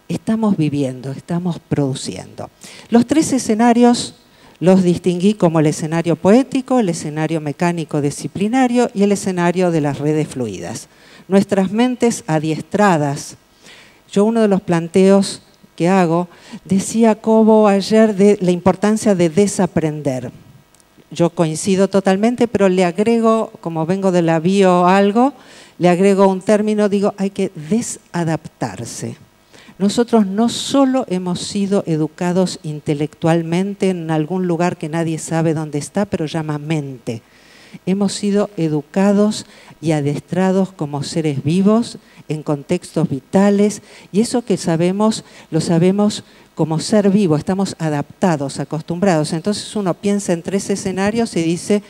Estamos viviendo, estamos produciendo. Los tres escenarios los distinguí como el escenario poético, el escenario mecánico disciplinario y el escenario de las redes fluidas. Nuestras mentes adiestradas. Yo uno de los planteos que hago decía Cobo ayer de la importancia de desaprender. Yo coincido totalmente, pero le agrego, como vengo de la bio algo, le agrego un término, digo, hay que desadaptarse. Nosotros no solo hemos sido educados intelectualmente en algún lugar que nadie sabe dónde está, pero llama mente. Hemos sido educados y adestrados como seres vivos en contextos vitales y eso que sabemos, lo sabemos como ser vivo, estamos adaptados, acostumbrados. Entonces uno piensa en tres escenarios y dice,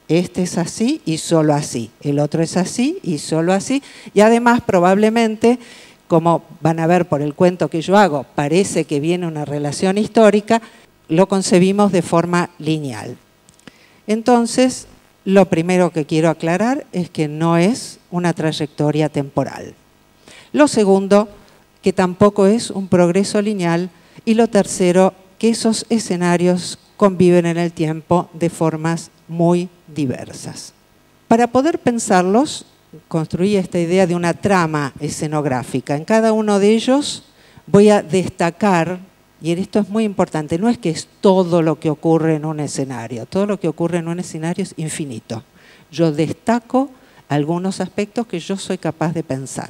este es así y solo así, el otro es así y solo así. Y además probablemente, como van a ver por el cuento que yo hago, parece que viene una relación histórica, lo concebimos de forma lineal. Entonces, lo primero que quiero aclarar es que no es una trayectoria temporal. Lo segundo, que tampoco es un progreso lineal. Y lo tercero, que esos escenarios conviven en el tiempo de formas muy diversas. Para poder pensarlos, construí esta idea de una trama escenográfica. En cada uno de ellos voy a destacar, y esto es muy importante, no es que es todo lo que ocurre en un escenario, todo lo que ocurre en un escenario es infinito. Yo destaco algunos aspectos que yo soy capaz de pensar.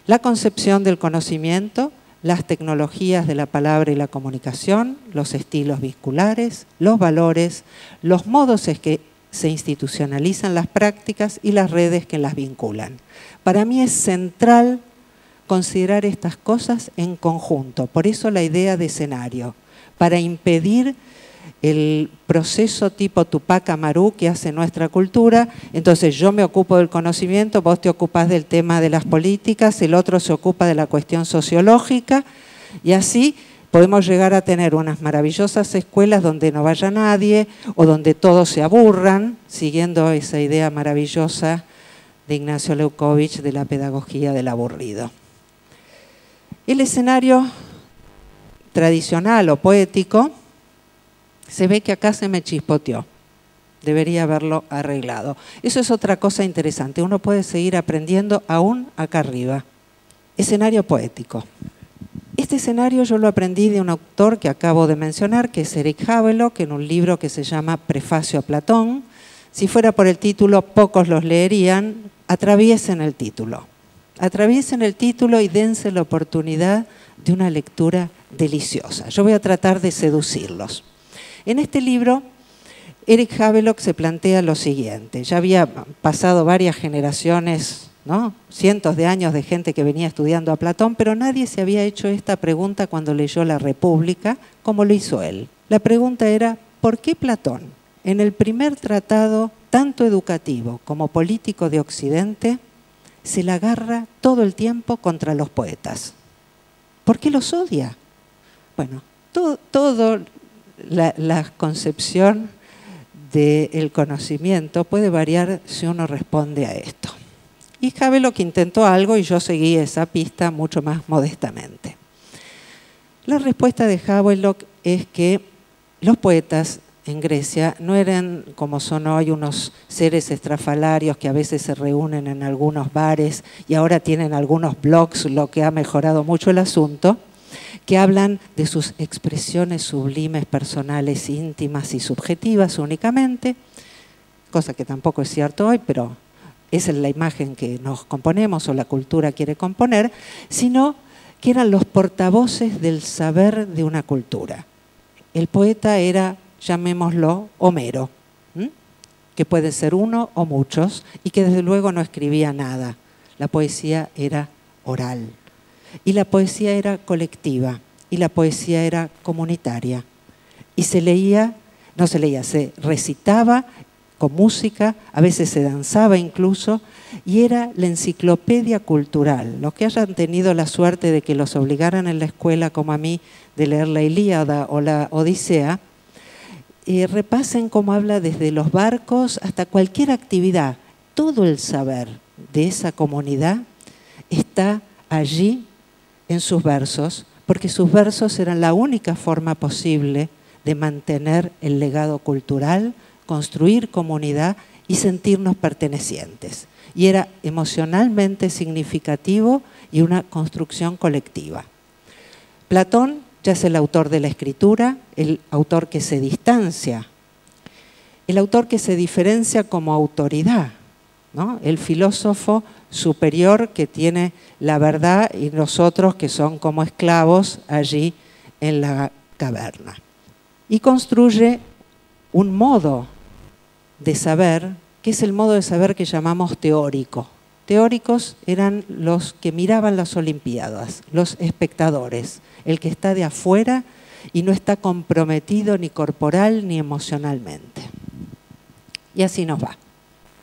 la concepción del conocimiento, las tecnologías de la palabra y la comunicación, los estilos vinculares, los valores, los modos en que se institucionalizan las prácticas y las redes que las vinculan. Para mí es central considerar estas cosas en conjunto, por eso la idea de escenario, para impedir el proceso tipo Tupac Amaru que hace nuestra cultura. Entonces yo me ocupo del conocimiento, vos te ocupás del tema de las políticas, el otro se ocupa de la cuestión sociológica, y así podemos llegar a tener unas maravillosas escuelas donde no vaya nadie o donde todos se aburran, siguiendo esa idea maravillosa de Ignacio Leukovich de la pedagogía del aburrido. El escenario tradicional o poético, se ve que acá se me chispoteó. Debería haberlo arreglado. Eso es otra cosa interesante. Uno puede seguir aprendiendo aún acá arriba. Escenario poético. Este escenario yo lo aprendí de un autor que acabo de mencionar, que es Eric Havelock, en un libro que se llama Prefacio a Platón. Si fuera por el título, pocos los leerían. Atraviesen el título. Atraviesen el título y dense la oportunidad de una lectura deliciosa. Yo voy a tratar de seducirlos. En este libro, Eric Havelock se plantea lo siguiente. Ya había pasado varias generaciones, ¿no? Cientos de años de gente que venía estudiando a Platón, pero nadie se había hecho esta pregunta cuando leyó La República, como lo hizo él. La pregunta era, ¿por qué Platón, en el primer tratado, tanto educativo como político de Occidente, se la agarra todo el tiempo contra los poetas? ¿Por qué los odia? Bueno, todo la concepción del conocimiento puede variar si uno responde a esto. Y Havelock intentó algo y yo seguí esa pista mucho más modestamente. La respuesta de Havelock es que los poetas en Grecia no eran como son hoy unos seres estrafalarios que a veces se reúnen en algunos bares y ahora tienen algunos blogs, lo que ha mejorado mucho el asunto, que hablan de sus expresiones sublimes, personales, íntimas y subjetivas únicamente, cosa que tampoco es cierto hoy, pero esa es la imagen que nos componemos o la cultura quiere componer, sino que eran los portavoces del saber de una cultura. El poeta era, llamémoslo, Homero, que puede ser uno o muchos, y que desde luego no escribía nada. La poesía era oral. Y la poesía era colectiva, y la poesía era comunitaria. Y se recitaba con música, a veces se danzaba incluso, y era la enciclopedia cultural. Los que hayan tenido la suerte de que los obligaran en la escuela, como a mí, de leer la Ilíada o la Odisea, repasen cómo habla desde los barcos hasta cualquier actividad. Todo el saber de esa comunidad está allí en sus versos, porque sus versos eran la única forma posible de mantener el legado cultural, construir comunidad y sentirnos pertenecientes. Y era emocionalmente significativo y una construcción colectiva. Platón ya es el autor de la escritura, el autor que se distancia, el autor que se diferencia como autoridad, ¿no? El filósofo superior que tiene la verdad y nosotros que son como esclavos allí en la caverna. Y construye un modo de saber, que es el modo de saber que llamamos teórico. Teóricos eran los que miraban las Olimpiadas, los espectadores, el que está de afuera y no está comprometido ni corporal ni emocionalmente. Y así nos va.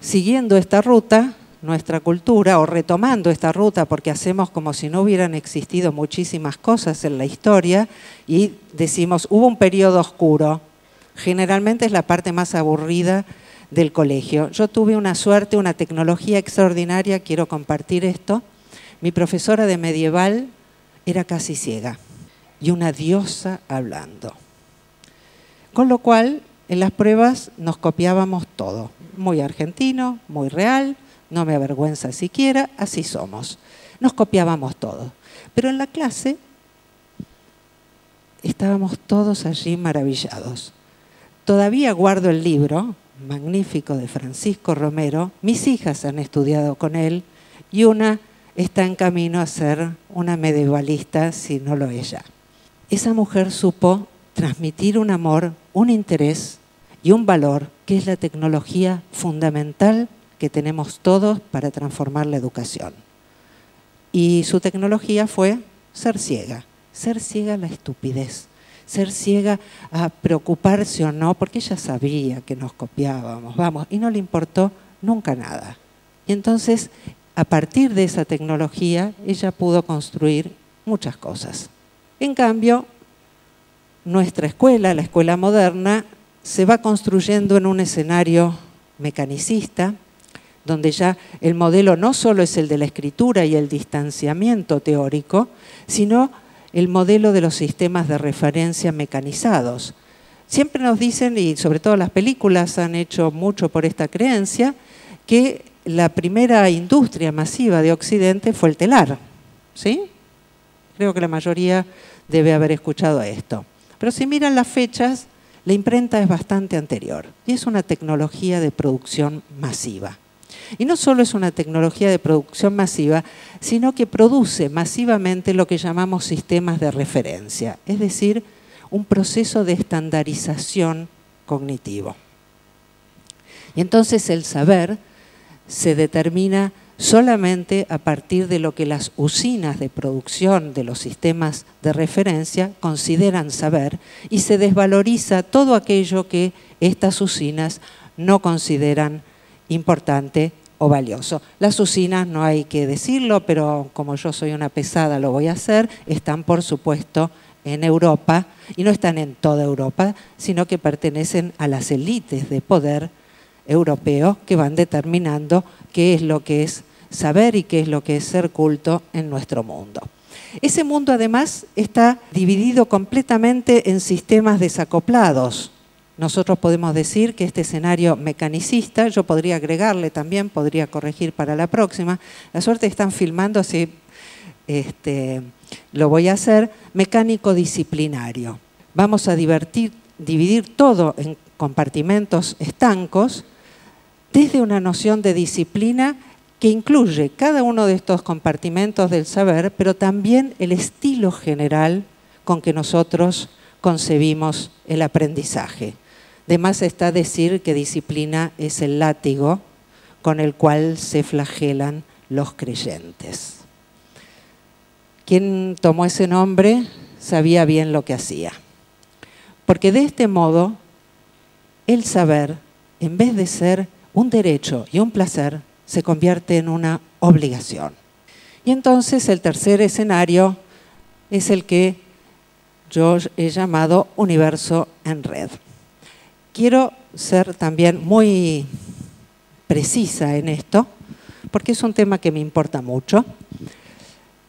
Siguiendo esta ruta, nuestra cultura, o retomando esta ruta, porque hacemos como si no hubieran existido muchísimas cosas en la historia, y decimos, hubo un periodo oscuro, generalmente es la parte más aburrida del colegio. Yo tuve una suerte, una tecnología extraordinaria, quiero compartir esto. Mi profesora de medieval era casi ciega, y una diosa hablando. Con lo cual, en las pruebas nos copiábamos todo. Muy argentino, muy real, no me avergüenza siquiera, así somos. Nos copiábamos todo. Pero en la clase estábamos todos allí maravillados. Todavía guardo el libro magnífico de Francisco Romero. Mis hijas han estudiado con él y una está en camino a ser una medievalista, si no lo es ya. Esa mujer supo transmitir un amor, un interés y un valor, que es la tecnología fundamental que tenemos todos para transformar la educación. Y su tecnología fue ser ciega a la estupidez, ser ciega a preocuparse o no, porque ella sabía que nos copiábamos, y no le importó nunca nada. Y entonces, a partir de esa tecnología, ella pudo construir muchas cosas. En cambio, nuestra escuela, la escuela moderna, se va construyendo en un escenario mecanicista, donde ya el modelo no solo es el de la escritura y el distanciamiento teórico, sino el modelo de los sistemas de referencia mecanizados. Siempre nos dicen, y sobre todo las películas han hecho mucho por esta creencia, que la primera industria masiva de Occidente fue el telar, ¿sí? Creo que la mayoría debe haber escuchado esto. Pero si miran las fechas, la imprenta es bastante anterior y es una tecnología de producción masiva. Y no solo es una tecnología de producción masiva, sino que produce masivamente lo que llamamos sistemas de referencia, es decir, un proceso de estandarización cognitivo. Y entonces el saber se determina solamente a partir de lo que las usinas de producción de los sistemas de referencia consideran saber, y se desvaloriza todo aquello que estas usinas no consideran importante o valioso. Las usinas, no hay que decirlo, pero como yo soy una pesada lo voy a hacer, están por supuesto en Europa, y no están en toda Europa, sino que pertenecen a las élites de poder europeo que van determinando qué es lo que es saber y qué es lo que es ser culto en nuestro mundo. Ese mundo además está dividido completamente en sistemas desacoplados. Nosotros podemos decir que este escenario mecanicista, yo podría agregarle también, podría corregir para la próxima, la suerte están filmando, así lo voy a hacer, mecánico disciplinario. Vamos a dividir todo en compartimentos estancos desde una noción de disciplina que incluye cada uno de estos compartimentos del saber, pero también el estilo general con que nosotros concebimos el aprendizaje. De más está decir que disciplina es el látigo con el cual se flagelan los creyentes. Quien tomó ese nombre sabía bien lo que hacía. Porque de este modo, el saber, en vez de ser un derecho y un placer, se convierte en una obligación. Y entonces el tercer escenario es el que yo he llamado universo en red. Quiero ser también muy precisa en esto, porque es un tema que me importa mucho.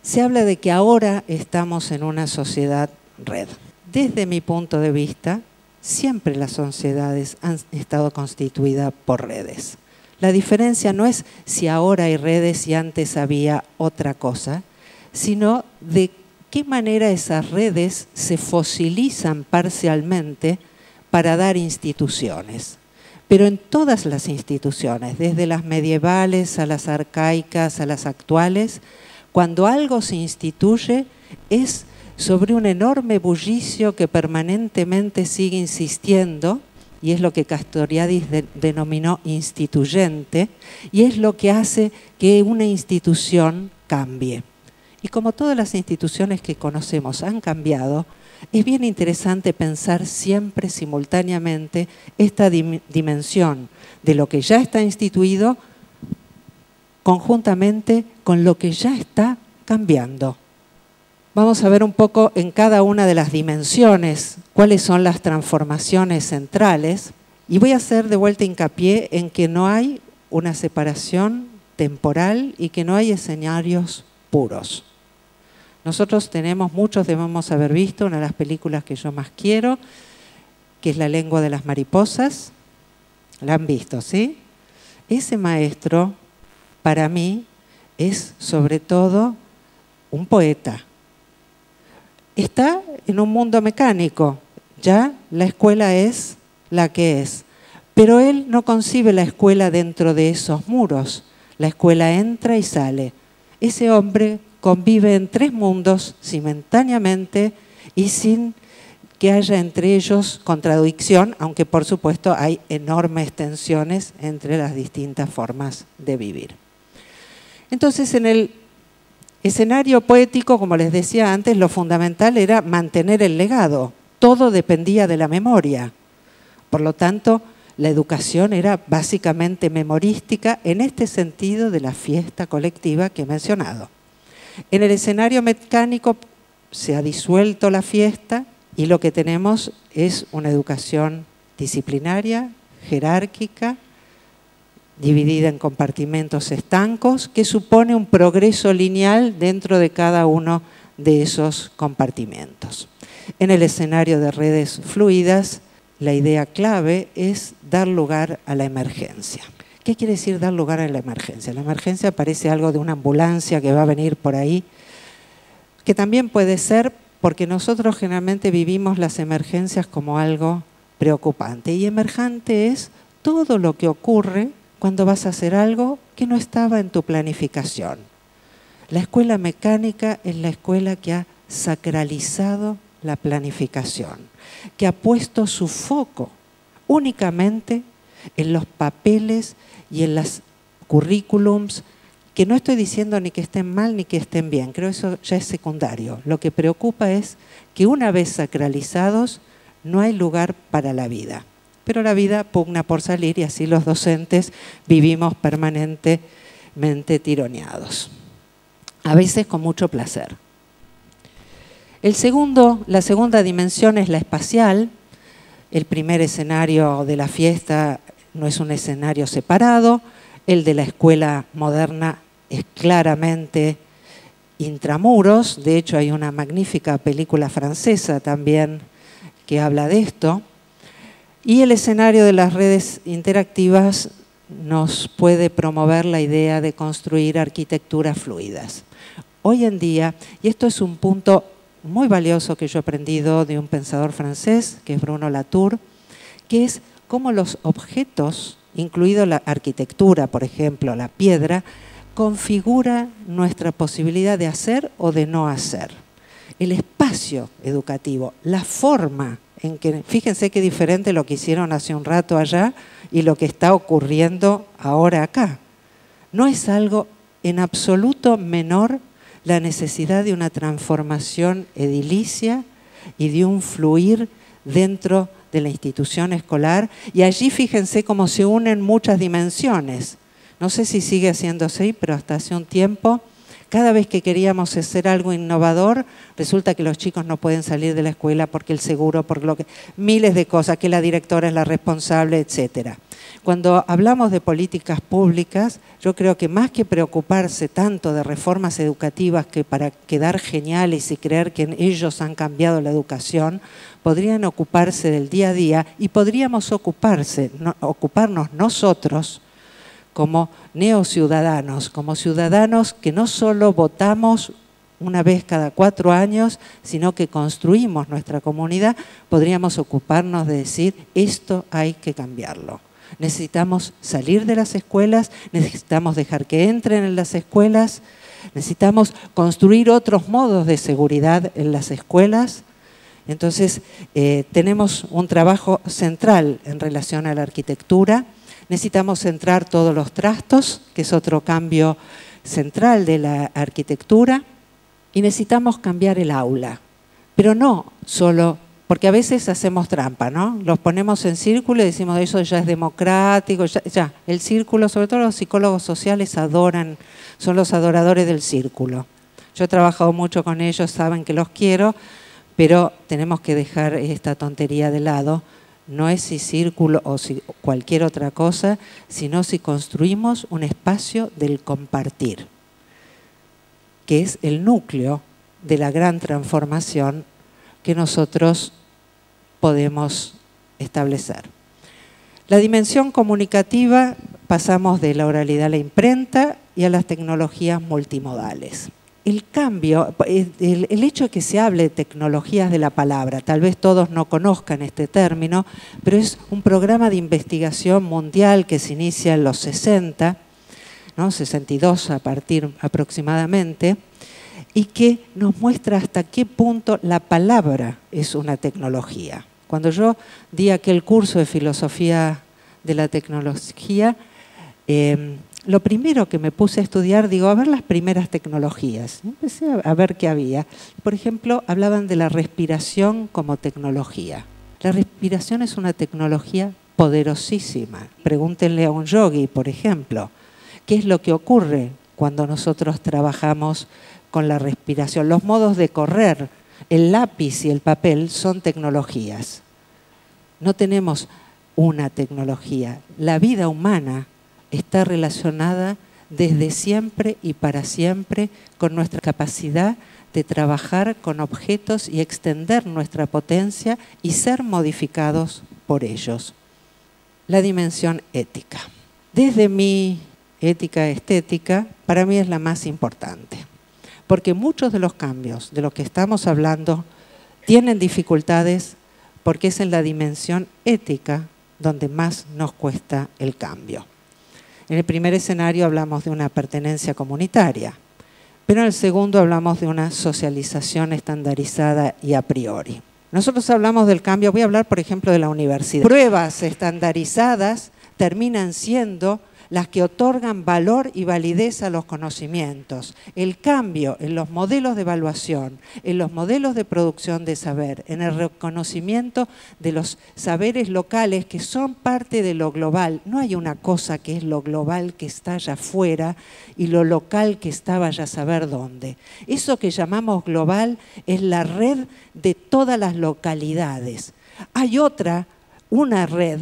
Se habla de que ahora estamos en una sociedad red. Desde mi punto de vista, siempre las sociedades han estado constituidas por redes. La diferencia no es si ahora hay redes y antes había otra cosa, sino de qué manera esas redes se fosilizan parcialmente para dar instituciones. Pero en todas las instituciones, desde las medievales a las arcaicas a las actuales, cuando algo se instituye es sobre un enorme bullicio que permanentemente sigue insistiendo, y es lo que Castoriadis denominó instituyente, y es lo que hace que una institución cambie. Y como todas las instituciones que conocemos han cambiado, es bien interesante pensar siempre simultáneamente esta dimensión de lo que ya está instituido conjuntamente con lo que ya está cambiando. Vamos a ver un poco en cada una de las dimensiones cuáles son las transformaciones centrales, y voy a hacer de vuelta hincapié en que no hay una separación temporal y que no hay escenarios puros. Nosotros muchos debemos haber visto una de las películas que yo más quiero, que es La lengua de las mariposas. La han visto, ¿sí? Ese maestro, para mí, es sobre todo un poeta. Está en un mundo mecánico, ya la escuela es la que es, pero él no concibe la escuela dentro de esos muros. La escuela entra y sale. ese hombre convive en 3 mundos simultáneamente y sin que haya entre ellos contradicción, aunque por supuesto hay enormes tensiones entre las distintas formas de vivir. Entonces, en el escenario poético, como les decía antes, lo fundamental era mantener el legado. Todo dependía de la memoria. Por lo tanto, la educación era básicamente memorística en este sentido de la fiesta colectiva que he mencionado. En el escenario mecánico se ha disuelto la fiesta y lo que tenemos es una educación disciplinaria, jerárquica, dividida en compartimentos estancos, que supone un progreso lineal dentro de cada uno de esos compartimentos. En el escenario de redes fluidas, la idea clave es dar lugar a la emergencia. ¿Qué quiere decir dar lugar a la emergencia? La emergencia parece algo de una ambulancia que va a venir por ahí, que también puede ser porque nosotros generalmente vivimos las emergencias como algo preocupante. Y emergente es todo lo que ocurre cuando vas a hacer algo que no estaba en tu planificación. La escuela mecánica es la escuela que ha sacralizado la planificación, que ha puesto su foco únicamente en los papeles y en los currículums, que no estoy diciendo ni que estén mal ni que estén bien, creo que eso ya es secundario. Lo que preocupa es que una vez sacralizados no hay lugar para la vida. Pero la vida pugna por salir y así los docentes vivimos permanentemente tironeados. A veces con mucho placer. La segunda dimensión es la espacial. El primer escenario de la fiesta no es un escenario separado. El de la escuela moderna es claramente intramuros. De hecho, hay una magnífica película francesa también que habla de esto. Y el escenario de las redes interactivas nos puede promover la idea de construir arquitecturas fluidas. Hoy en día, y esto es un punto muy valioso que yo he aprendido de un pensador francés, que es Bruno Latour, que es cómo los objetos, incluido la arquitectura, por ejemplo, la piedra, configura nuestra posibilidad de hacer o de no hacer. El espacio educativo, la forma en que, fíjense qué diferente lo que hicieron hace un rato allá y lo que está ocurriendo ahora acá. No es algo en absoluto menor la necesidad de una transformación edilicia y de un fluir dentro de la institución escolar. Y allí fíjense cómo se unen muchas dimensiones. No sé si sigue haciéndose ahí, pero hasta hace un tiempo, cada vez que queríamos hacer algo innovador, resulta que los chicos no pueden salir de la escuela porque el seguro, por lo que miles de cosas, que la directora es la responsable, etcétera. Cuando hablamos de políticas públicas, yo creo que más que preocuparse tanto de reformas educativas que para quedar geniales y creer que ellos han cambiado la educación, podrían ocuparse del día a día y podríamos ocuparnos nosotros como neociudadanos, como ciudadanos que no solo votamos una vez cada 4 años, sino que construimos nuestra comunidad, podríamos ocuparnos de decir, esto hay que cambiarlo. Necesitamos salir de las escuelas, necesitamos dejar que entren en las escuelas, necesitamos construir otros modos de seguridad en las escuelas. Entonces, tenemos un trabajo central en relación a la arquitectura. Necesitamos centrar todos los trastos, que es otro cambio central de la arquitectura. Y necesitamos cambiar el aula, pero no solo, porque a veces hacemos trampa, ¿no? Los ponemos en círculo y decimos eso ya es democrático, ya. El círculo, sobre todo los psicólogos sociales adoran, son los adoradores del círculo. Yo he trabajado mucho con ellos, saben que los quiero, pero tenemos que dejar esta tontería de lado. No es si círculo o si cualquier otra cosa, sino si construimos un espacio del compartir, que es el núcleo de la gran transformación que nosotros podemos establecer. La dimensión comunicativa, pasamos de la oralidad a la imprenta y a las tecnologías multimodales. El cambio, el hecho de que se hable de tecnologías de la palabra, tal vez todos no conozcan este término, pero es un programa de investigación mundial que se inicia en los 60, ¿no? 62 a partir aproximadamente, y que nos muestra hasta qué punto la palabra es una tecnología. Cuando yo di aquel curso de filosofía de la tecnología, lo primero que me puse a estudiar, digo, a ver las primeras tecnologías. Empecé a ver qué había. Por ejemplo, hablaban de la respiración como tecnología. La respiración es una tecnología poderosísima. Pregúntenle a un yogui, por ejemplo, ¿qué es lo que ocurre cuando nosotros trabajamos con la respiración? Los modos de correr, el lápiz y el papel son tecnologías. No tenemos una tecnología. La vida humana está relacionada desde siempre y para siempre con nuestra capacidad de trabajar con objetos y extender nuestra potencia y ser modificados por ellos. La dimensión ética. Desde mi ética estética, para mí es la más importante, porque muchos de los cambios de los que estamos hablando tienen dificultades porque es en la dimensión ética donde más nos cuesta el cambio. En el primer escenario hablamos de una pertenencia comunitaria, pero en el segundo hablamos de una socialización estandarizada y a priori. Nosotros hablamos del cambio, voy a hablar por ejemplo de la universidad. Pruebas estandarizadas terminan siendo las que otorgan valor y validez a los conocimientos. El cambio en los modelos de evaluación, en los modelos de producción de saber, en el reconocimiento de los saberes locales que son parte de lo global. No hay una cosa que es lo global que está allá afuera y lo local que está vaya a saber dónde. Eso que llamamos global es la red de todas las localidades. Hay una red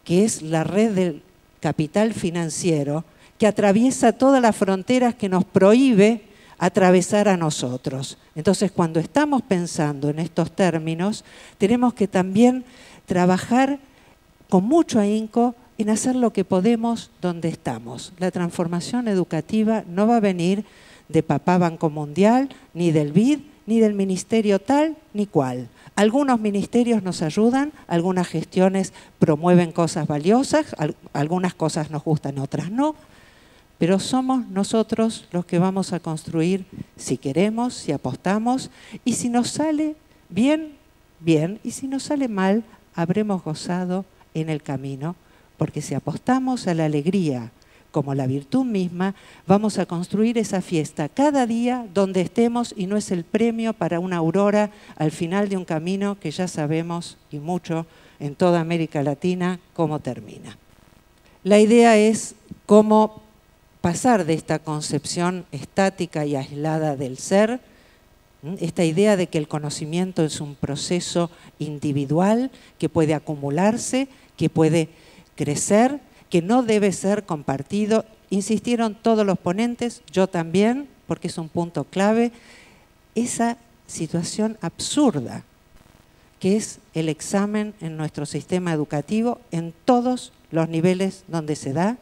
que es la red del capital financiero que atraviesa todas las fronteras que nos prohíbe atravesar a nosotros. Entonces, cuando estamos pensando en estos términos, tenemos que también trabajar con mucho ahínco en hacer lo que podemos donde estamos. La transformación educativa no va a venir de papá Banco Mundial, ni del BID, ni del ministerio tal ni cual. Algunos ministerios nos ayudan, algunas gestiones promueven cosas valiosas, algunas cosas nos gustan, otras no, pero somos nosotros los que vamos a construir si queremos, si apostamos, y si nos sale bien, bien, y si nos sale mal, habremos gozado en el camino, porque si apostamos a la alegría como la virtud misma, vamos a construir esa fiesta cada día donde estemos y no es el premio para una aurora al final de un camino que ya sabemos y mucho en toda América Latina cómo termina. La idea es cómo pasar de esta concepción estática y aislada del ser, esta idea de que el conocimiento es un proceso individual que puede acumularse, que puede crecer, que no debe ser compartido. Insistieron todos los ponentes, yo también, porque es un punto clave, esa situación absurda que es el examen en nuestro sistema educativo en todos los niveles donde se da,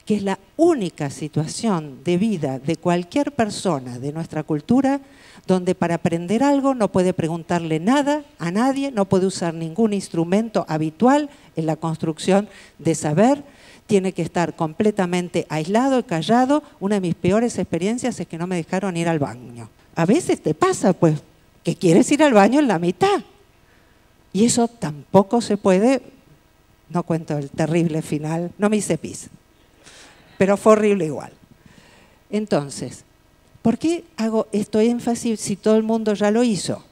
que es la única situación de vida de cualquier persona de nuestra cultura donde para aprender algo no puede preguntarle nada a nadie, no puede usar ningún instrumento habitual en la construcción de saber, tiene que estar completamente aislado y callado. Una de mis peores experiencias es que no me dejaron ir al baño. A veces te pasa, pues, que quieres ir al baño en la mitad. Y eso tampoco se puede, no cuento el terrible final, no me hice pis, pero fue horrible igual. Entonces, ¿por qué hago esto énfasis si todo el mundo ya lo hizo?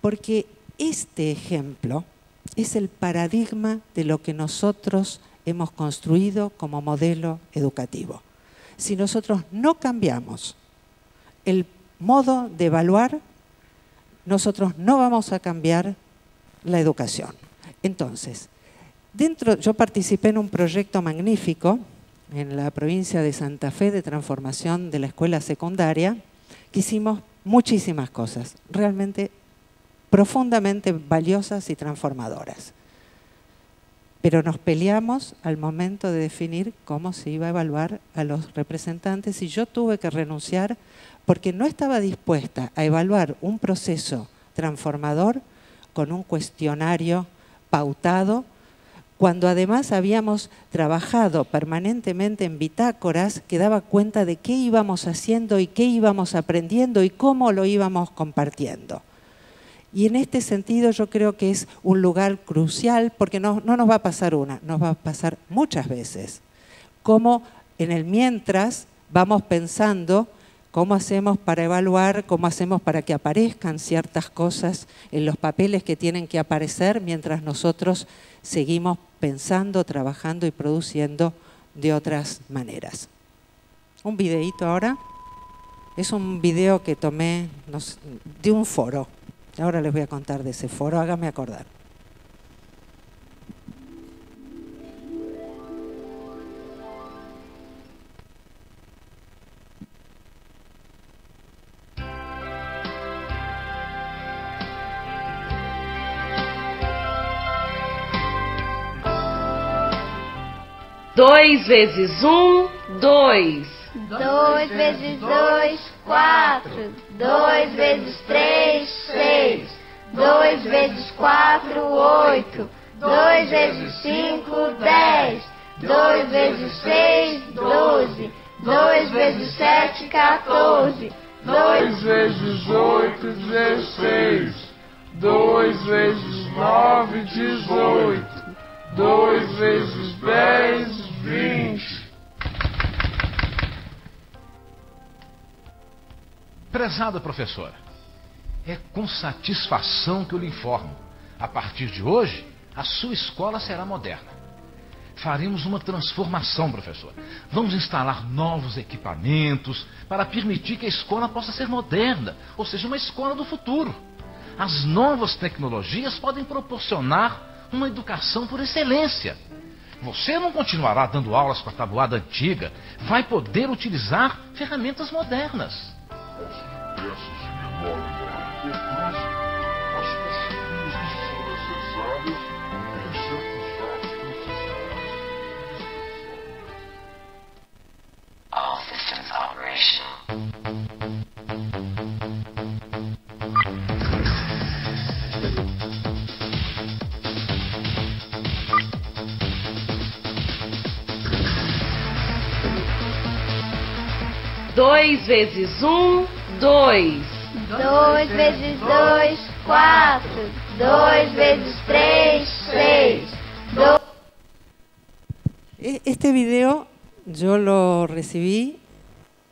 Porque este ejemplo es el paradigma de lo que nosotros hemos construido como modelo educativo. Si nosotros no cambiamos el modo de evaluar, nosotros no vamos a cambiar la educación. Entonces, yo participé en un proyecto magnífico en la provincia de Santa Fe de transformación de la escuela secundaria, que hicimos muchísimas cosas, realmente profundamente valiosas y transformadoras. Pero nos peleamos al momento de definir cómo se iba a evaluar a los representantes y yo tuve que renunciar porque no estaba dispuesta a evaluar un proceso transformador con un cuestionario pautado, cuando además habíamos trabajado permanentemente en bitácoras que daba cuenta de qué íbamos haciendo y qué íbamos aprendiendo y cómo lo íbamos compartiendo. Y en este sentido yo creo que es un lugar crucial porque no nos va a pasar una, nos va a pasar muchas veces. Cómo en el mientras vamos pensando cómo hacemos para evaluar, cómo hacemos para que aparezcan ciertas cosas en los papeles que tienen que aparecer mientras nosotros seguimos pensando, trabajando y produciendo de otras maneras. Un videíto ahora. Es un video que tomé de un foro. Ahora les voy a contar de ese foro, háganme acordar. Dois vezes 2. 2 vezes 2, 4. 2 vezes 3, 6. 2 vezes 4, 8. 2 vezes 5, 10. 2 vezes 6, 12. 2 vezes 7, 14. 2 vezes 8, 16. 2 vezes 9, 18. 2 vezes 10, 20. Prezada professora, é com satisfação que eu lhe informo. A partir de hoje, a sua escola será moderna. Faremos uma transformação, professor. Vamos instalar novos equipamentos para permitir que a escola possa ser moderna, ou seja, uma escola do futuro. As novas tecnologias podem proporcionar uma educação por excelência. Você não continuará dando aulas com a tabuada antiga, vai poder utilizar ferramentas modernas. Peças de menor importância, as pesquisas são necessárias em certos dados necessários. All systems operational. 2 vezes 2. 2 vezes 2, 4. 2 vezes 3, 6. Este video yo lo recibí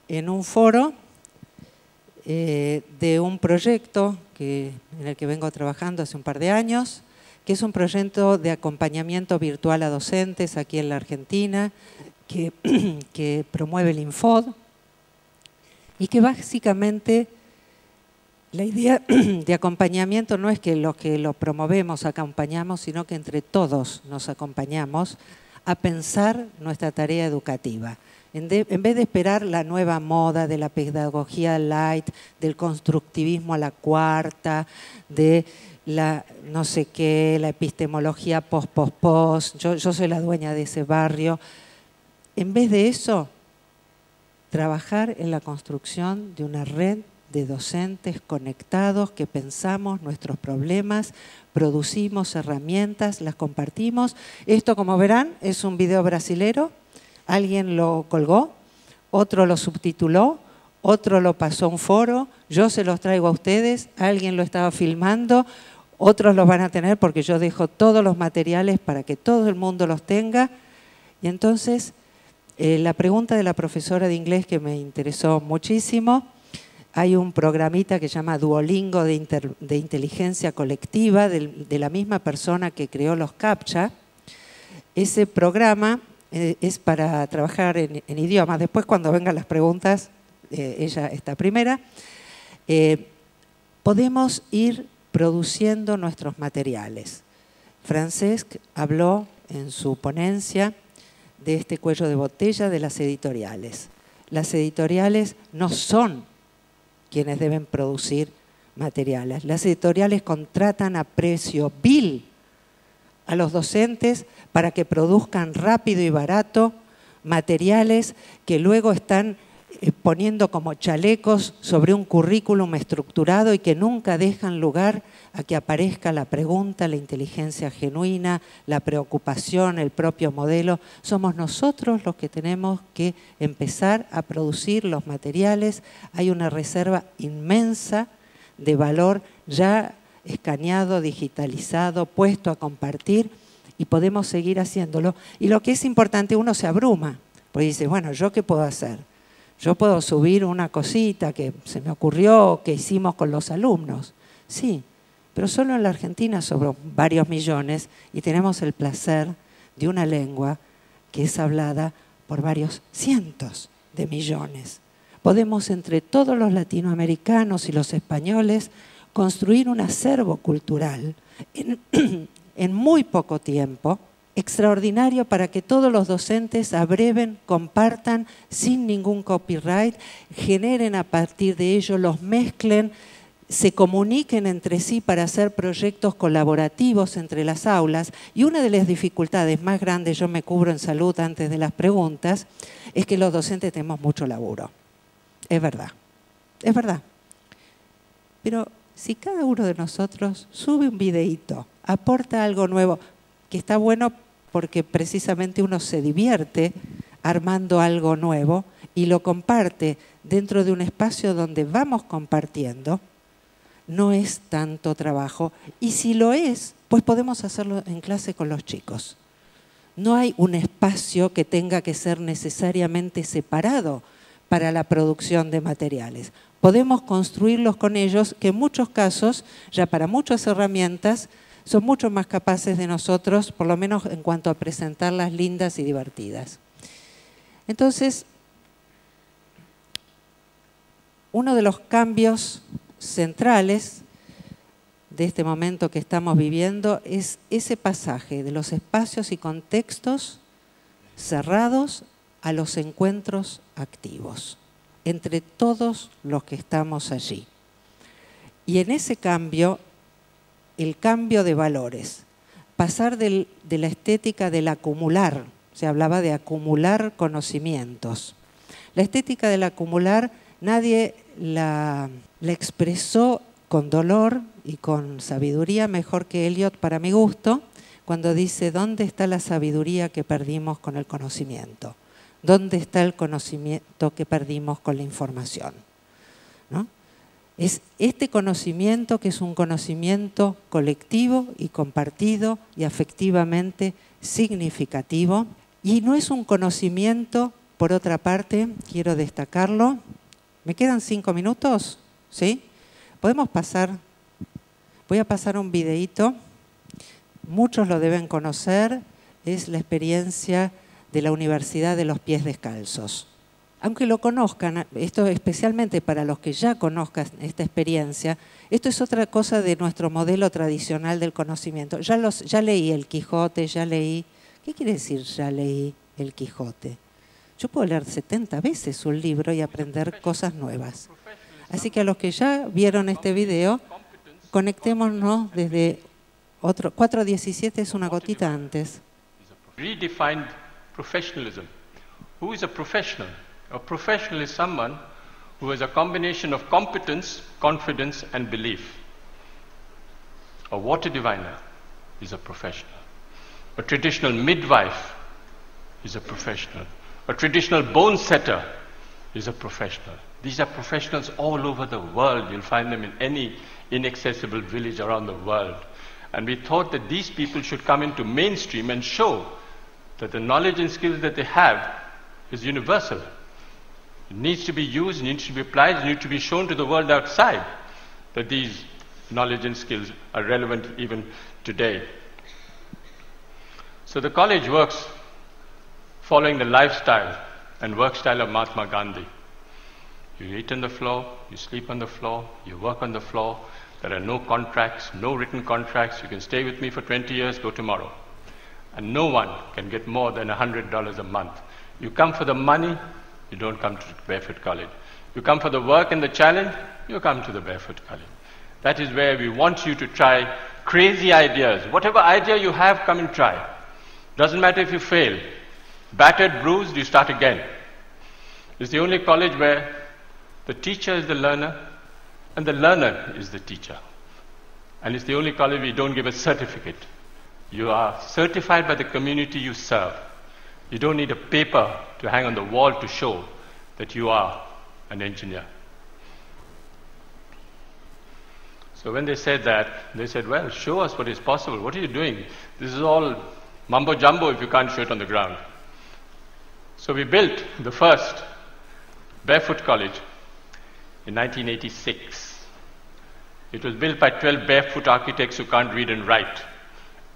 en un foro de un proyecto en el que vengo trabajando hace un par de años, que es un proyecto de acompañamiento virtual a docentes aquí en la Argentina, que promueve el Infod, y que básicamente la idea de acompañamiento no es que los que lo promovemos acompañamos, sino que entre todos nos acompañamos a pensar nuestra tarea educativa. En vez de esperar la nueva moda de la pedagogía light, del constructivismo a la cuarta, de la no sé qué, la epistemología post, yo soy la dueña de ese barrio. En vez de eso, trabajar en la construcción de una red de docentes conectados que pensamos nuestros problemas, producimos herramientas, las compartimos. Esto, como verán, es un video brasilero. Alguien lo colgó, otro lo subtituló, otro lo pasó a un foro, yo se los traigo a ustedes, alguien lo estaba filmando, otros los van a tener porque yo dejo todos los materiales para que todo el mundo los tenga. Y entonces, la pregunta de la profesora de inglés que me interesó muchísimo, hay un programita que se llama Duolingo de inteligencia colectiva de la misma persona que creó los CAPTCHA. Ese programa es para trabajar en idiomas. Después, cuando vengan las preguntas, ella está primera. Podemos ir produciendo nuestros materiales. Francesc habló en su ponencia de este cuello de botella de las editoriales. Las editoriales no son quienes deben producir materiales. Las editoriales contratan a precio vil a los docentes para que produzcan rápido y barato materiales que luego están poniendo como chalecos sobre un currículum estructurado y que nunca dejan lugar a que aparezca la pregunta, la inteligencia genuina, la preocupación, el propio modelo. Somos nosotros los que tenemos que empezar a producir los materiales. Hay una reserva inmensa de valor ya escaneado, digitalizado, puesto a compartir, y podemos seguir haciéndolo. Y lo que es importante, uno se abruma, porque dice, bueno, ¿yo qué puedo hacer? Yo puedo subir una cosita que se me ocurrió, que hicimos con los alumnos. Sí, pero solo en la Argentina somos varios millones y tenemos el placer de una lengua que es hablada por varios cientos de millones. Podemos entre todos los latinoamericanos y los españoles construir un acervo cultural en muy poco tiempo, extraordinario, para que todos los docentes abreven, compartan sin ningún copyright, generen a partir de ello, los mezclen, se comuniquen entre sí para hacer proyectos colaborativos entre las aulas. Y una de las dificultades más grandes, yo me cubro en salud antes de las preguntas, es que los docentes tenemos mucho laburo. Es verdad, es verdad. Pero si cada uno de nosotros sube un videíto, aporta algo nuevo, que está bueno porque precisamente uno se divierte armando algo nuevo y lo comparte dentro de un espacio donde vamos compartiendo, no es tanto trabajo. Y si lo es, pues podemos hacerlo en clase con los chicos. No hay un espacio que tenga que ser necesariamente separado para la producción de materiales. Podemos construirlos con ellos, que en muchos casos, ya para muchas herramientas, son mucho más capaces de nosotros, por lo menos en cuanto a presentarlas lindas y divertidas. Entonces, uno de los cambios centrales de este momento que estamos viviendo es ese pasaje de los espacios y contextos cerrados a los encuentros activos, entre todos los que estamos allí. Y en ese cambio, el cambio de valores, pasar de la estética del acumular, se hablaba de acumular conocimientos. La estética del acumular nadie la expresó con dolor y con sabiduría mejor que Eliot, para mi gusto, cuando dice, ¿dónde está la sabiduría que perdimos con el conocimiento? ¿Dónde está el conocimiento que perdimos con la información? ¿No? Es este conocimiento que es un conocimiento colectivo y compartido y afectivamente significativo. Y no es un conocimiento, por otra parte, quiero destacarlo. ¿Me quedan 5 minutos? ¿Sí? Podemos pasar, voy a pasar un videíto. Muchos lo deben conocer, es la experiencia de la Universidad de los Pies Descalzos. Aunque lo conozcan, esto especialmente para los que ya conozcan esta experiencia, esto es otra cosa de nuestro modelo tradicional del conocimiento. Ya leí El Quijote, ya leí... ¿Qué quiere decir ya leí El Quijote? Yo puedo leer 70 veces un libro y aprender cosas nuevas. Así que a los que ya vieron este video, conectémonos desde otro... 4:17 es una gotita antes. Redefined professionalism. Who is a professional? A professional is someone who has a combination of competence, confidence, and belief. A water diviner is a professional. A traditional midwife is a professional. A traditional bone setter is a professional. These are professionals all over the world. You'll find them in any inaccessible village around the world. And we thought that these people should come into mainstream and show that the knowledge and skills that they have is universal. It needs to be used, needs to be applied, it needs to be shown to the world outside that these knowledge and skills are relevant even today. So the college works following the lifestyle and work style of Mahatma Gandhi. You eat on the floor, you sleep on the floor, you work on the floor. There are no contracts, no written contracts. You can stay with me for 20 years, go tomorrow. And no one can get more than $100 a month. You come for the money, you don't come to Barefoot College. You come for the work and the challenge, you come to the Barefoot College. That is where we want you to try crazy ideas. Whatever idea you have, come and try. Doesn't matter if you fail. Battered, bruised, you start again. It's the only college where the teacher is the learner and the learner is the teacher. And it's the only college where you don't give a certificate. You are certified by the community you serve. You don't need a paper to hang on the wall to show that you are an engineer. So when they said that, they said, well, show us what is possible. What are you doing? This is all mumbo jumbo if you can't show it on the ground. So we built the first barefoot college in 1986. It was built by 12 barefoot architects who can't read and write.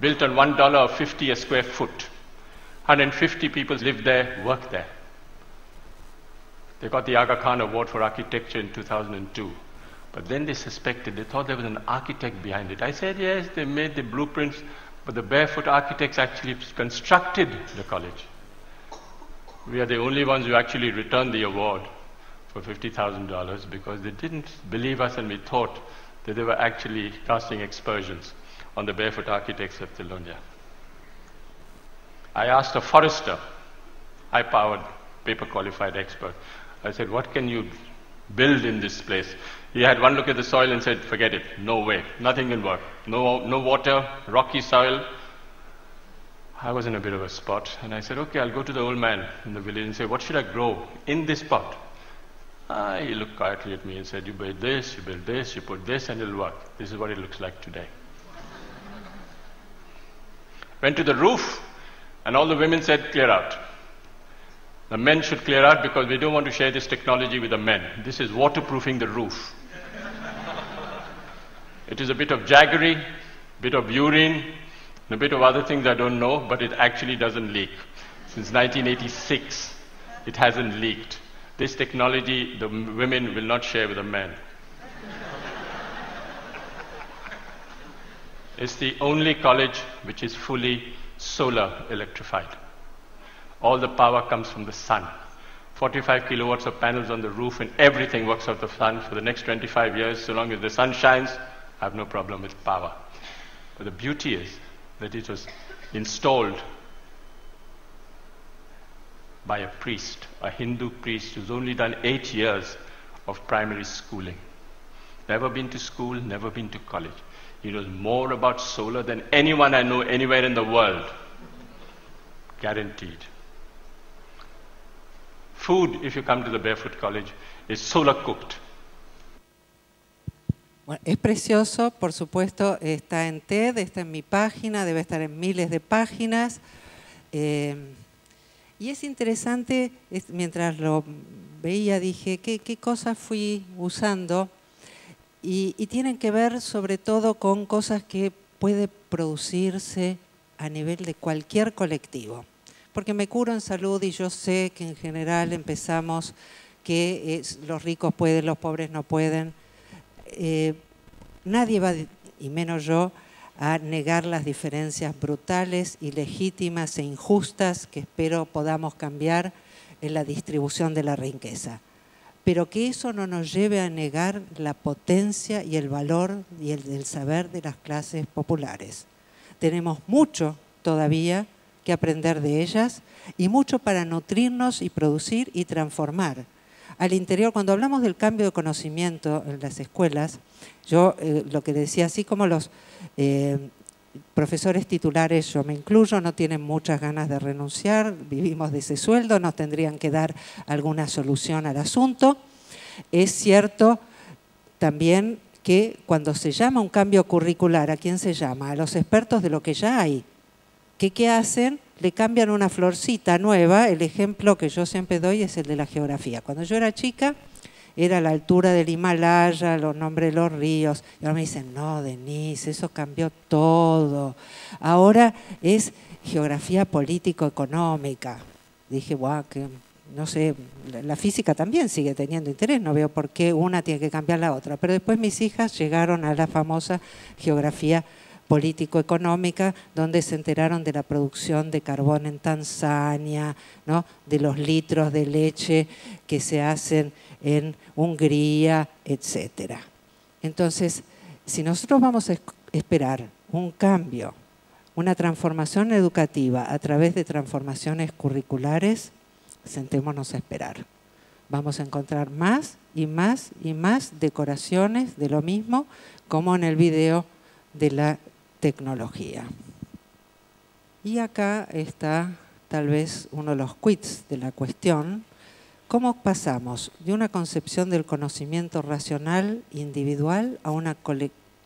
Built on $1.50 a square foot. 150 people lived there, worked there. They got the Aga Khan Award for Architecture in 2002. But then they suspected, they thought there was an architect behind it. I said, yes, they made the blueprints, but the barefoot architects actually constructed the college. We are the only ones who actually returned the award for $50,000 because they didn't believe us and we thought that they were actually casting aspersions on the barefoot architects of Telonia. I asked a forester, high-powered, paper-qualified expert. I said, what can you build in this place? He had one look at the soil and said, forget it, no way, nothing can work. No water, rocky soil. I was in a bit of a spot, and I said, okay, I'll go to the old man in the village and say, what should I grow in this pot? He looked quietly at me and said, you build this, you put this, and it'll work. This is what it looks like today. Went to the roof, and all the women said, clear out. The men should clear out because we don't want to share this technology with the men. This is waterproofing the roof. It is a bit of jaggery, bit of urine, and a bit of other things I don't know, but it actually doesn't leak. Since 1986, it hasn't leaked. This technology, the women will not share with the men. It's the only college which is fully solar electrified. All the power comes from the sun. 45 kilowatts of panels on the roof and everything works off the sun for the next 25 years. So long as the sun shines, I have no problem with power. But the beauty is that it was installed by a priest, a Hindu priest who's only done 8 years of primary schooling. Never been to school, never been to college. He knows more about solar than anyone I know anywhere in the world. Guaranteed. Food, if you come to the Barefoot College, is solar cooked. Bueno, es precioso, por supuesto, está en TED, está en mi página, debe estar en miles de páginas. Y es interesante, mientras lo veía dije, ¿qué cosas fui usando? Y tienen que ver sobre todo con cosas que puede producirse a nivel de cualquier colectivo. Porque me curo en salud y yo sé que en general empezamos que los ricos pueden, los pobres no pueden. Nadie va, y menos yo, a negar las diferencias brutales, ilegítimas e injustas que espero podamos cambiar en la distribución de la riqueza. Pero que eso no nos lleve a negar la potencia y el valor y el saber de las clases populares. Tenemos mucho todavía que aprender de ellas y mucho para nutrirnos y producir y transformar. Al interior, cuando hablamos del cambio de conocimiento en las escuelas, yo lo que decía, así como los profesores titulares, yo me incluyo, no tienen muchas ganas de renunciar, vivimos de ese sueldo, nos tendrían que dar alguna solución al asunto. Es cierto también que cuando se llama un cambio curricular, ¿a quién se llama? A los expertos de lo que ya hay. ¿Qué hacen? Le cambian una florcita nueva. El ejemplo que yo siempre doy es el de la geografía. Cuando yo era chica, era la altura del Himalaya, los nombres de los ríos. Y ahora me dicen, no, Denise, eso cambió todo. Ahora es geografía político-económica. Dije, guau, que no sé, la física también sigue teniendo interés. No veo por qué una tiene que cambiar la otra. Pero después mis hijas llegaron a la famosa geografía político-económica, donde se enteraron de la producción de carbón en Tanzania, ¿no? De los litros de leche que se hacen en Hungría, etc. Entonces, si nosotros vamos a esperar un cambio, una transformación educativa a través de transformaciones curriculares, sentémonos a esperar. Vamos a encontrar más y más y más decoraciones de lo mismo, como en el video de la tecnología. Y acá está tal vez uno de los quits de la cuestión. ¿Cómo pasamos de una concepción del conocimiento racional individual a una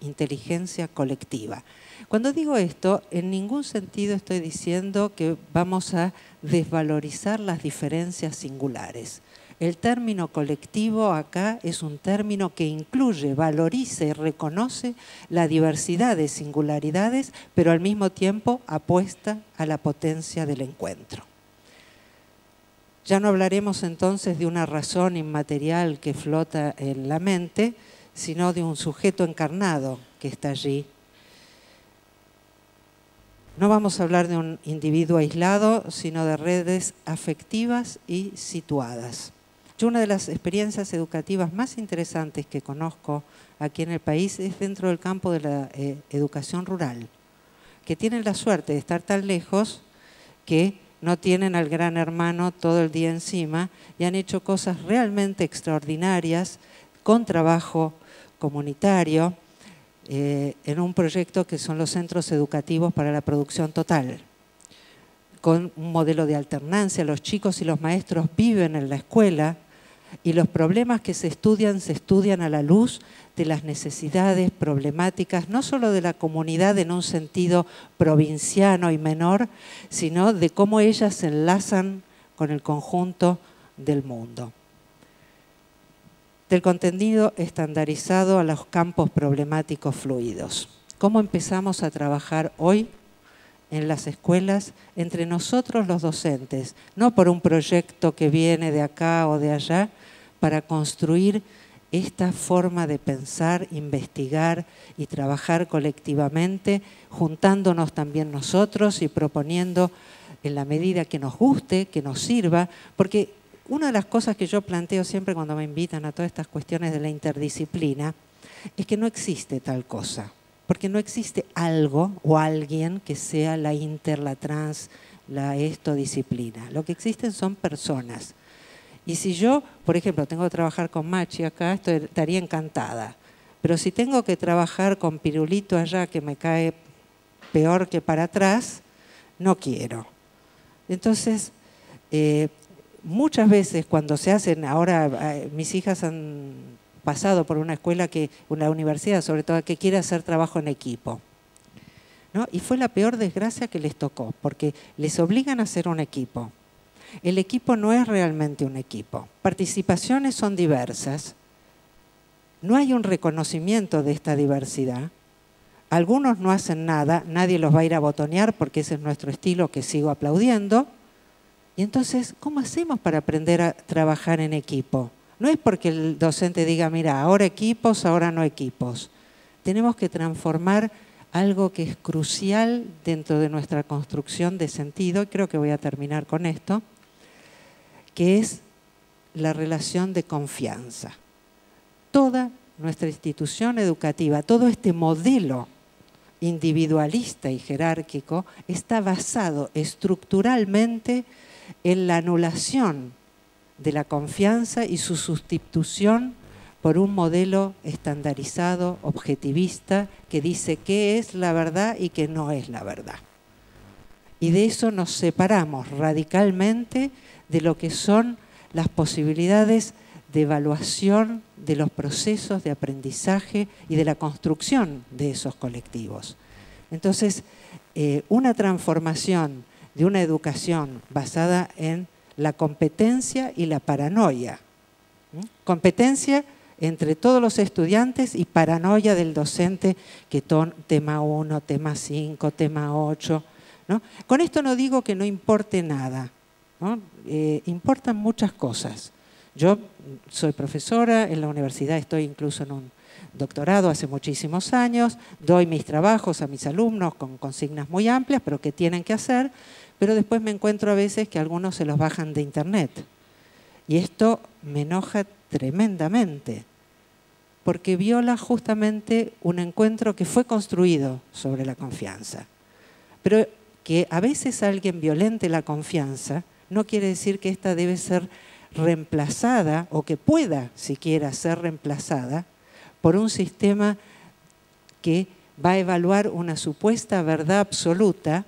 inteligencia colectiva? Cuando digo esto, en ningún sentido estoy diciendo que vamos a desvalorizar las diferencias singulares. El término colectivo acá es un término que incluye, valoriza y reconoce la diversidad de singularidades, pero al mismo tiempo apuesta a la potencia del encuentro. Ya no hablaremos entonces de una razón inmaterial que flota en la mente, sino de un sujeto encarnado que está allí. No vamos a hablar de un individuo aislado, sino de redes afectivas y situadas. Yo una de las experiencias educativas más interesantes que conozco aquí en el país es dentro del campo de la educación rural, que tienen la suerte de estar tan lejos que no tienen al gran hermano todo el día encima y han hecho cosas realmente extraordinarias con trabajo comunitario en un proyecto que son los centros educativos para la producción total. Con un modelo de alternancia, los chicos y los maestros viven en la escuela y los problemas que se estudian a la luz de las necesidades problemáticas, no solo de la comunidad en un sentido provinciano y menor, sino de cómo ellas se enlazan con el conjunto del mundo. Del contenido estandarizado a los campos problemáticos fluidos. ¿Cómo empezamos a trabajar hoy en las escuelas entre nosotros los docentes? No por un proyecto que viene de acá o de allá, para construir esta forma de pensar, investigar y trabajar colectivamente, juntándonos también nosotros y proponiendo en la medida que nos guste, que nos sirva, porque una de las cosas que yo planteo siempre cuando me invitan a todas estas cuestiones de la interdisciplina es que no existe tal cosa, porque no existe algo o alguien que sea la inter, la trans, la disciplina. Lo que existen son personas. Y si yo, por ejemplo, tengo que trabajar con Machi acá, estaría encantada. Pero si tengo que trabajar con Pirulito allá, que me cae peor que para atrás, no quiero. Entonces, muchas veces cuando se hacen, ahora mis hijas han pasado por una escuela, una universidad sobre todo, que quiere hacer trabajo en equipo, ¿no? Y fue la peor desgracia que les tocó, porque les obligan a hacer un equipo. El equipo no es realmente un equipo. Participaciones son diversas. No hay un reconocimiento de esta diversidad. Algunos no hacen nada, nadie los va a ir a botonear porque ese es nuestro estilo que sigo aplaudiendo. Y entonces, ¿cómo hacemos para aprender a trabajar en equipo? No es porque el docente diga, mira, ahora equipos, ahora no equipos. Tenemos que transformar algo que es crucial dentro de nuestra construcción de sentido, y creo que voy a terminar con esto, que es la relación de confianza. Toda nuestra institución educativa, todo este modelo individualista y jerárquico está basado estructuralmente en la anulación de la confianza y su sustitución por un modelo estandarizado, objetivista, que dice qué es la verdad y qué no es la verdad. Y de eso nos separamos radicalmente de lo que son las posibilidades de evaluación de los procesos de aprendizaje y de la construcción de esos colectivos. Entonces, una transformación de una educación basada en la competencia y la paranoia. Competencia entre todos los estudiantes y paranoia del docente, que tema 1, tema 5, tema 8. ¿No? Con esto no digo que no importe nada, ¿no? Importan muchas cosas. Yo soy profesora, en la universidad estoy incluso en un doctorado hace muchísimos años, doy mis trabajos a mis alumnos con consignas muy amplias, pero que tienen que hacer, pero después me encuentro a veces que algunos se los bajan de internet. Y esto me enoja tremendamente, porque viola justamente un encuentro que fue construido sobre la confianza. Pero que a veces alguien violente la confianza no quiere decir que esta debe ser reemplazada o que pueda siquiera ser reemplazada por un sistema que va a evaluar una supuesta verdad absoluta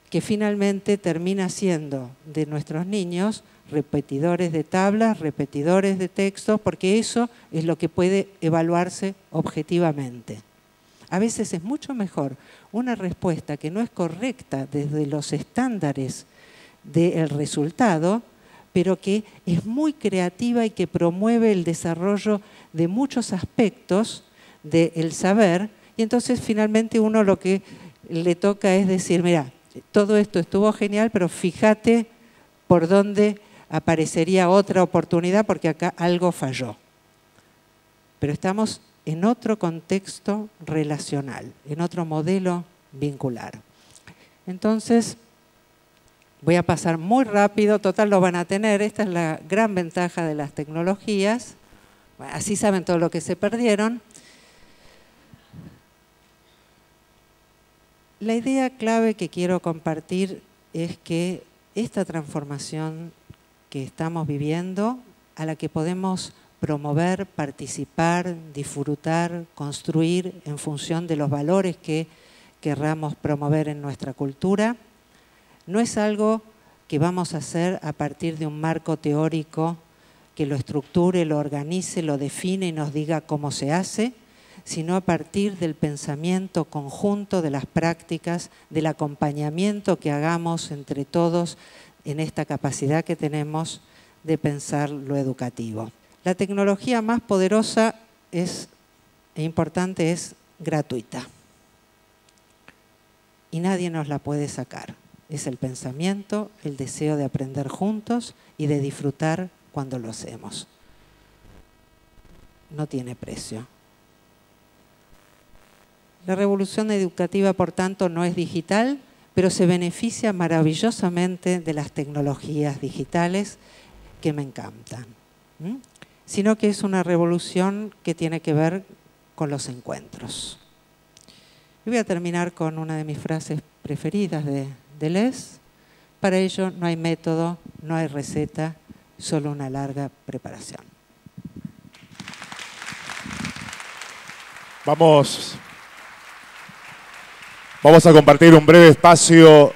que finalmente termina siendo de nuestros niños repetidores de tablas, repetidores de textos, porque eso es lo que puede evaluarse objetivamente. A veces es mucho mejor una respuesta que no es correcta desde los estándares del resultado, pero que es muy creativa y que promueve el desarrollo de muchos aspectos del saber, y entonces finalmente uno lo que le toca es decir, mira, todo esto estuvo genial, pero fíjate por dónde aparecería otra oportunidad porque acá algo falló. Pero estamos en otro contexto relacional, en otro modelo vincular. Entonces, voy a pasar muy rápido, total lo van a tener, esta es la gran ventaja de las tecnologías, así saben todo lo que se perdieron. La idea clave que quiero compartir es que esta transformación que estamos viviendo, a la que podemos promover, participar, disfrutar, construir en función de los valores que querramos promover en nuestra cultura, no es algo que vamos a hacer a partir de un marco teórico que lo estructure, lo organice, lo define y nos diga cómo se hace, sino a partir del pensamiento conjunto, de las prácticas, del acompañamiento que hagamos entre todos en esta capacidad que tenemos de pensar lo educativo. La tecnología más poderosa e importante es gratuita y nadie nos la puede sacar. Es el pensamiento, el deseo de aprender juntos y de disfrutar cuando lo hacemos. No tiene precio. La revolución educativa, por tanto, no es digital, pero se beneficia maravillosamente de las tecnologías digitales que me encantan, sino que es una revolución que tiene que ver con los encuentros. Y voy a terminar con una de mis frases preferidas de Deleuze. Para ello no hay método, no hay receta, solo una larga preparación. Vamos a compartir un breve espacio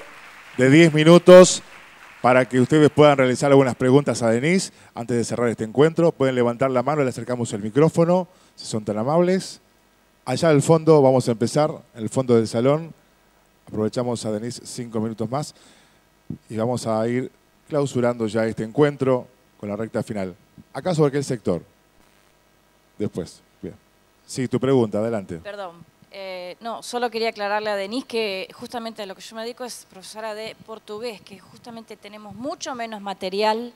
de 10 minutos para que ustedes puedan realizar algunas preguntas a Denise antes de cerrar este encuentro. Pueden levantar la mano, le acercamos el micrófono, si son tan amables. Allá al fondo vamos a empezar, en el fondo del salón. Aprovechamos a Denise 5 minutos más y vamos a ir clausurando ya este encuentro con la recta final. ¿Acá sobre qué sector? Después. Bien. Sí, tu pregunta, adelante. Perdón. No, solo quería aclararle a Denise que justamente a lo que yo me dedico es profesora de portugués, que justamente tenemos mucho menos material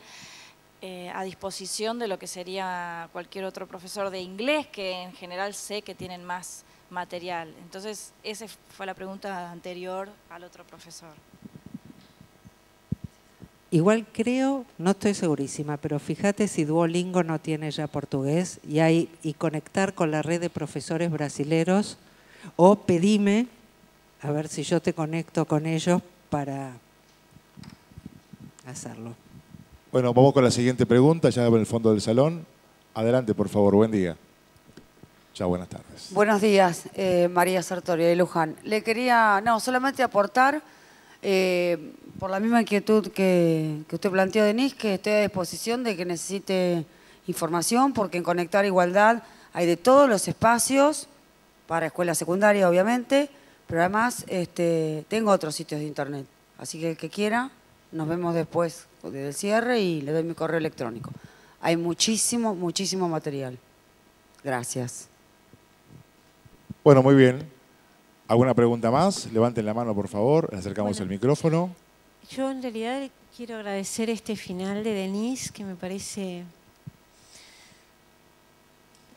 a disposición de lo que sería cualquier otro profesor de inglés, que en general sé que tienen más material. Entonces, esa fue la pregunta anterior al otro profesor. Igual creo, no estoy segurísima, pero fíjate si Duolingo no tiene ya portugués y conectar con la red de profesores brasileros, o pedime, a ver si yo te conecto con ellos para hacerlo. Bueno, vamos con la siguiente pregunta, ya en el fondo del salón. Adelante, por favor, buen día. Ya, buenas tardes. Buenos días, María Sartoria de Luján. Le quería, solamente aportar, por la misma inquietud que usted planteó, Denise, que estoy a disposición de que necesite información, porque en Conectar Igualdad hay de todos los espacios, para escuela secundaria, obviamente, pero además tengo otros sitios de internet. Así que el que quiera, nos vemos después del cierre y le doy mi correo electrónico. Hay muchísimo, muchísimo material. Gracias. Bueno, muy bien. ¿Alguna pregunta más? Levanten la mano, por favor. Le acercamos el micrófono. Yo en realidad quiero agradecer este final de Denise, que me parece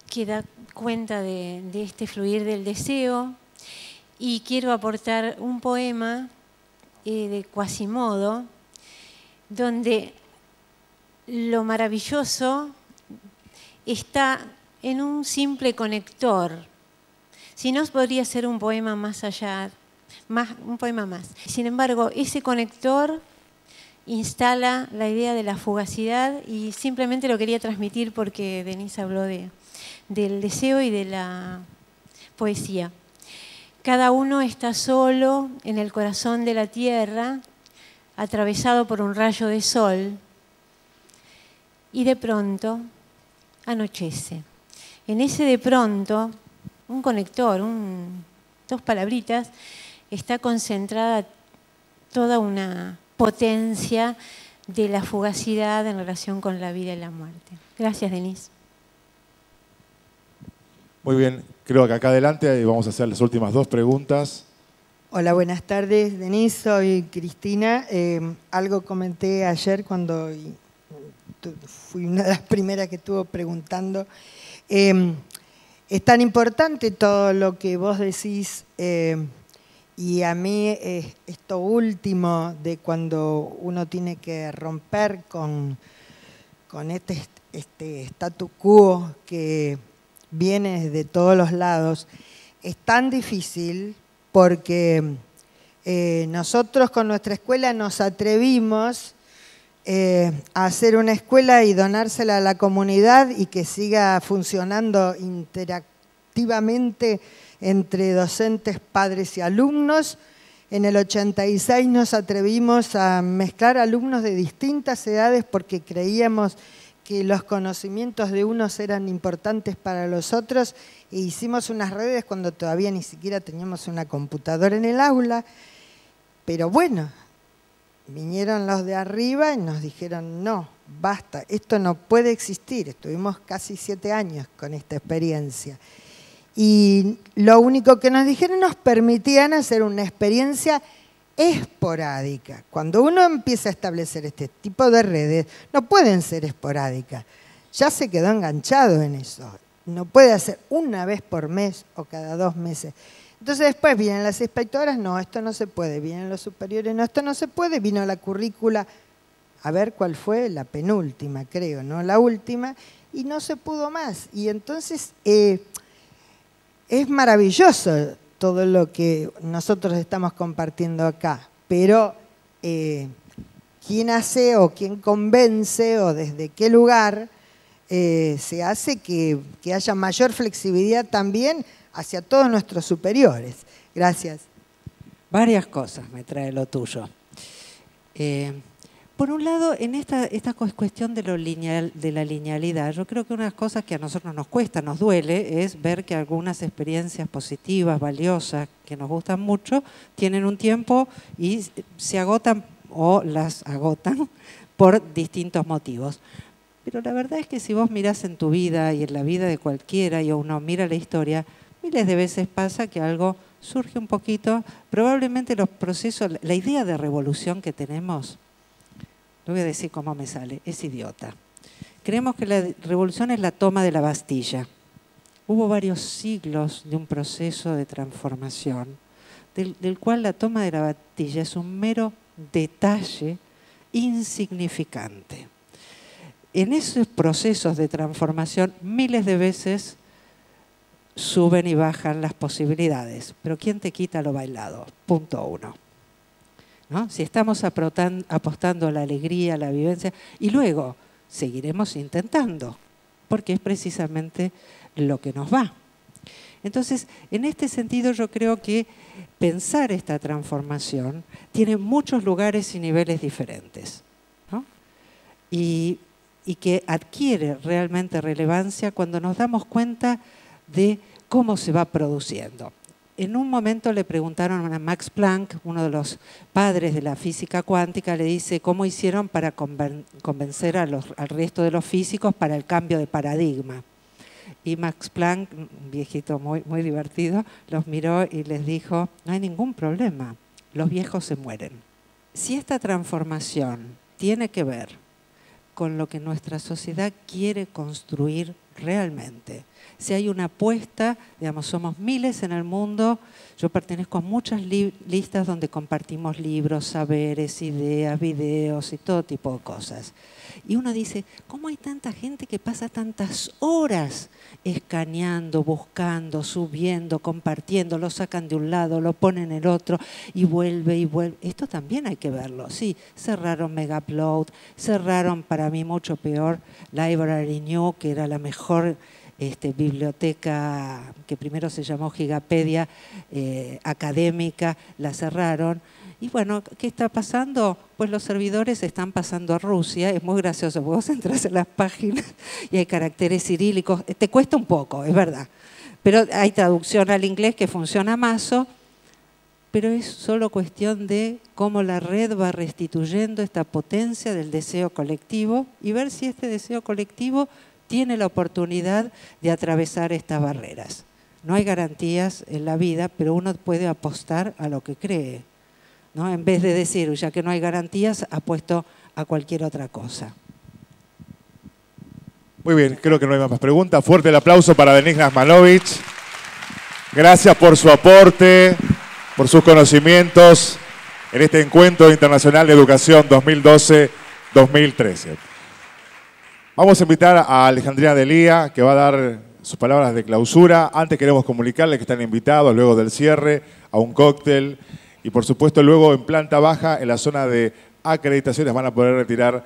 que da cuenta de este fluir del deseo, y quiero aportar un poema de Quasimodo, donde lo maravilloso está en un simple conector. Si no, podría ser un poema más allá, un poema más. Sin embargo, ese conector instala la idea de la fugacidad, y simplemente lo quería transmitir porque Denise habló del deseo y de la poesía. cada uno está solo en el corazón de la tierra, atravesado por un rayo de sol, y de pronto anochece. En ese de pronto, un conector, dos palabritas, está concentrada toda una potencia de la fugacidad en relación con la vida y la muerte. Gracias, Denise. Muy bien, creo que acá adelante vamos a hacer las últimas 2 preguntas. Hola, buenas tardes, Denise, soy Cristina. Algo comenté ayer cuando fui una de las primeras que estuvo preguntando. Es tan importante todo lo que vos decís y a mí esto último de cuando uno tiene que romper con este statu quo que viene de todos los lados, es tan difícil porque nosotros con nuestra escuela nos atrevimos a hacer una escuela y donársela a la comunidad y que siga funcionando interactivamente entre docentes, padres y alumnos. En el 86 nos atrevimos a mezclar alumnos de distintas edades porque creíamos que los conocimientos de unos eran importantes para los otros e hicimos unas redes cuando todavía ni siquiera teníamos una computadora en el aula. Pero bueno, vinieron los de arriba y nos dijeron, no, basta, esto no puede existir. Estuvimos casi 7 años con esta experiencia. Y lo único que nos dijeron, nos permitían hacer una experiencia esporádica. Cuando uno empieza a establecer este tipo de redes, no pueden ser esporádicas. Ya se quedó enganchado en eso. No puede hacer una vez por mes o cada 2 meses. Entonces después vienen las inspectoras, no, esto no se puede. Vienen los superiores, no, esto no se puede. Vino la currícula, a ver cuál fue, la penúltima creo, no la última, y no se pudo más. Y entonces es maravilloso todo lo que nosotros estamos compartiendo acá, pero quién hace o quién convence o desde qué lugar se hace que haya mayor flexibilidad también hacia todos nuestros superiores. Gracias. Varias cosas me trae lo tuyo. Por un lado, en esta cuestión de la linealidad, yo creo que una de las cosas que a nosotros nos cuesta, nos duele, es ver que algunas experiencias positivas, valiosas, que nos gustan mucho, tienen un tiempo y se agotan o las agotan por distintos motivos. Pero la verdad es que si vos mirás en tu vida y en la vida de cualquiera y uno mira la historia, miles de veces pasa que algo surge un poquito, probablemente los procesos, la idea de revolución que tenemos, lo voy a decir cómo me sale, es idiota. Creemos que la revolución es la toma de la Bastilla. Hubo varios siglos de un proceso de transformación, del cual la toma de la Bastilla es un mero detalle insignificante. En esos procesos de transformación, miles de veces suben y bajan las posibilidades. Pero ¿quién te quita lo bailado? Punto 1. ¿No? Si estamos apostando a la alegría, a la vivencia, y luego seguiremos intentando, porque es precisamente lo que nos va. Entonces, en este sentido yo creo que pensar esta transformación tiene muchos lugares y niveles diferentes, ¿no? Y que adquiere realmente relevancia cuando nos damos cuenta de cómo se va produciendo. En un momento le preguntaron a Max Planck, uno de los padres de la física cuántica, le dice cómo hicieron para convencer al resto de los físicos para el cambio de paradigma. Y Max Planck, un viejito muy, muy divertido, los miró y les dijo, no hay ningún problema, los viejos se mueren. Si esta transformación tiene que ver con lo que nuestra sociedad quiere construir realmente, si hay una apuesta, digamos, somos miles en el mundo, yo pertenezco a muchas listas donde compartimos libros, saberes, ideas, videos y todo tipo de cosas. Y uno dice, ¿cómo hay tanta gente que pasa tantas horas escaneando, buscando, subiendo, compartiendo, lo sacan de un lado, lo ponen en el otro y vuelve y vuelve? Esto también hay que verlo. Sí, cerraron Megaupload, cerraron para mí mucho peor Library New, que era la mejor biblioteca que primero se llamó Gigapedia, académica, la cerraron. Y bueno, ¿qué está pasando? Pues los servidores están pasando a Rusia. Es muy gracioso, porque vos entras en las páginas y hay caracteres cirílicos. Te cuesta un poco, es verdad. Pero hay traducción al inglés que funciona mazo, pero es solo cuestión de cómo la red va restituyendo esta potencia del deseo colectivo y ver si este deseo colectivo tiene la oportunidad de atravesar estas barreras. No hay garantías en la vida, pero uno puede apostar a lo que cree, ¿no? En vez de decir, ya que no hay garantías, apuesto a cualquier otra cosa. Muy bien, creo que no hay más preguntas. Fuerte el aplauso para Denise Nachmanovich. Gracias por su aporte, por sus conocimientos en este Encuentro Internacional de Educación 2012-2013. Vamos a invitar a Alejandrina Delía, que va a dar sus palabras de clausura. Antes queremos comunicarles que están invitados luego del cierre a un cóctel y por supuesto luego en planta baja, en la zona de acreditaciones, van a poder retirar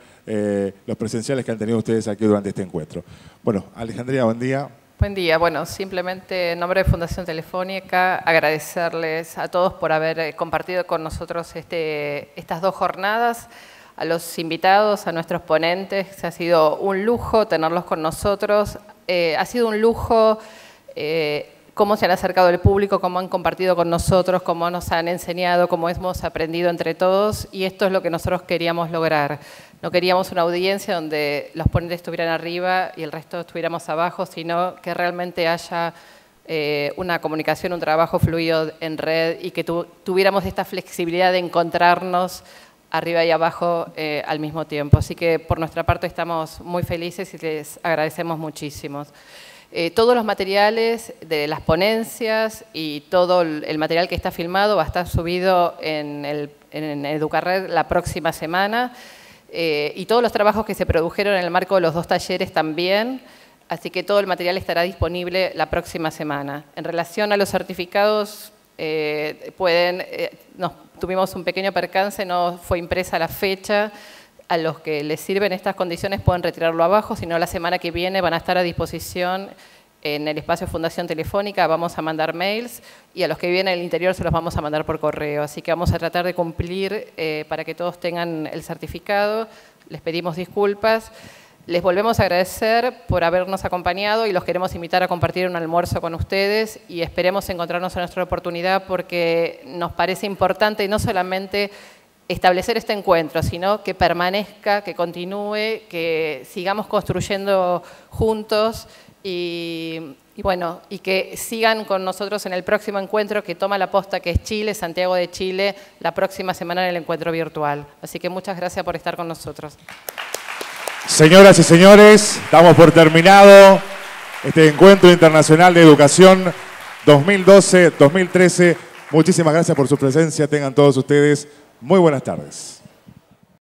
los presenciales que han tenido ustedes aquí durante este encuentro. Bueno, Alejandrina, buen día. Buen día. Bueno, simplemente en nombre de Fundación Telefónica agradecerles a todos por haber compartido con nosotros estas 2 jornadas, a los invitados, a nuestros ponentes. Ha sido un lujo tenerlos con nosotros. Ha sido un lujo cómo se han acercado el público, cómo han compartido con nosotros, cómo nos han enseñado, cómo hemos aprendido entre todos, y esto es lo que nosotros queríamos lograr. No queríamos una audiencia donde los ponentes estuvieran arriba y el resto estuviéramos abajo, sino que realmente haya una comunicación, un trabajo fluido en red y que tuviéramos esta flexibilidad de encontrarnos arriba y abajo al mismo tiempo. Así que por nuestra parte estamos muy felices y les agradecemos muchísimo. Todos los materiales de las ponencias y todo el material que está filmado va a estar subido en Educarred la próxima semana, y todos los trabajos que se produjeron en el marco de los 2 talleres también, así que todo el material estará disponible la próxima semana. En relación a los certificados, tuvimos un pequeño percance, no fue impresa la fecha. A los que les sirven estas condiciones pueden retirarlo abajo, si no la semana que viene van a estar a disposición en el espacio Fundación Telefónica, vamos a mandar mails y a los que viven en el interior se los vamos a mandar por correo. Así que vamos a tratar de cumplir para que todos tengan el certificado. Les pedimos disculpas. Les volvemos a agradecer por habernos acompañado y los queremos invitar a compartir un almuerzo con ustedes y esperemos encontrarnos en nuestra oportunidad porque nos parece importante no solamente establecer este encuentro, sino que permanezca, que continúe, que sigamos construyendo juntos y que sigan con nosotros en el próximo encuentro que toma la posta, que es Chile, Santiago de Chile, la próxima semana en el encuentro virtual. Así que muchas gracias por estar con nosotros. Señoras y señores, damos por terminado este Encuentro Internacional de Educación 2012-2013. Muchísimas gracias por su presencia. Tengan todos ustedes muy buenas tardes.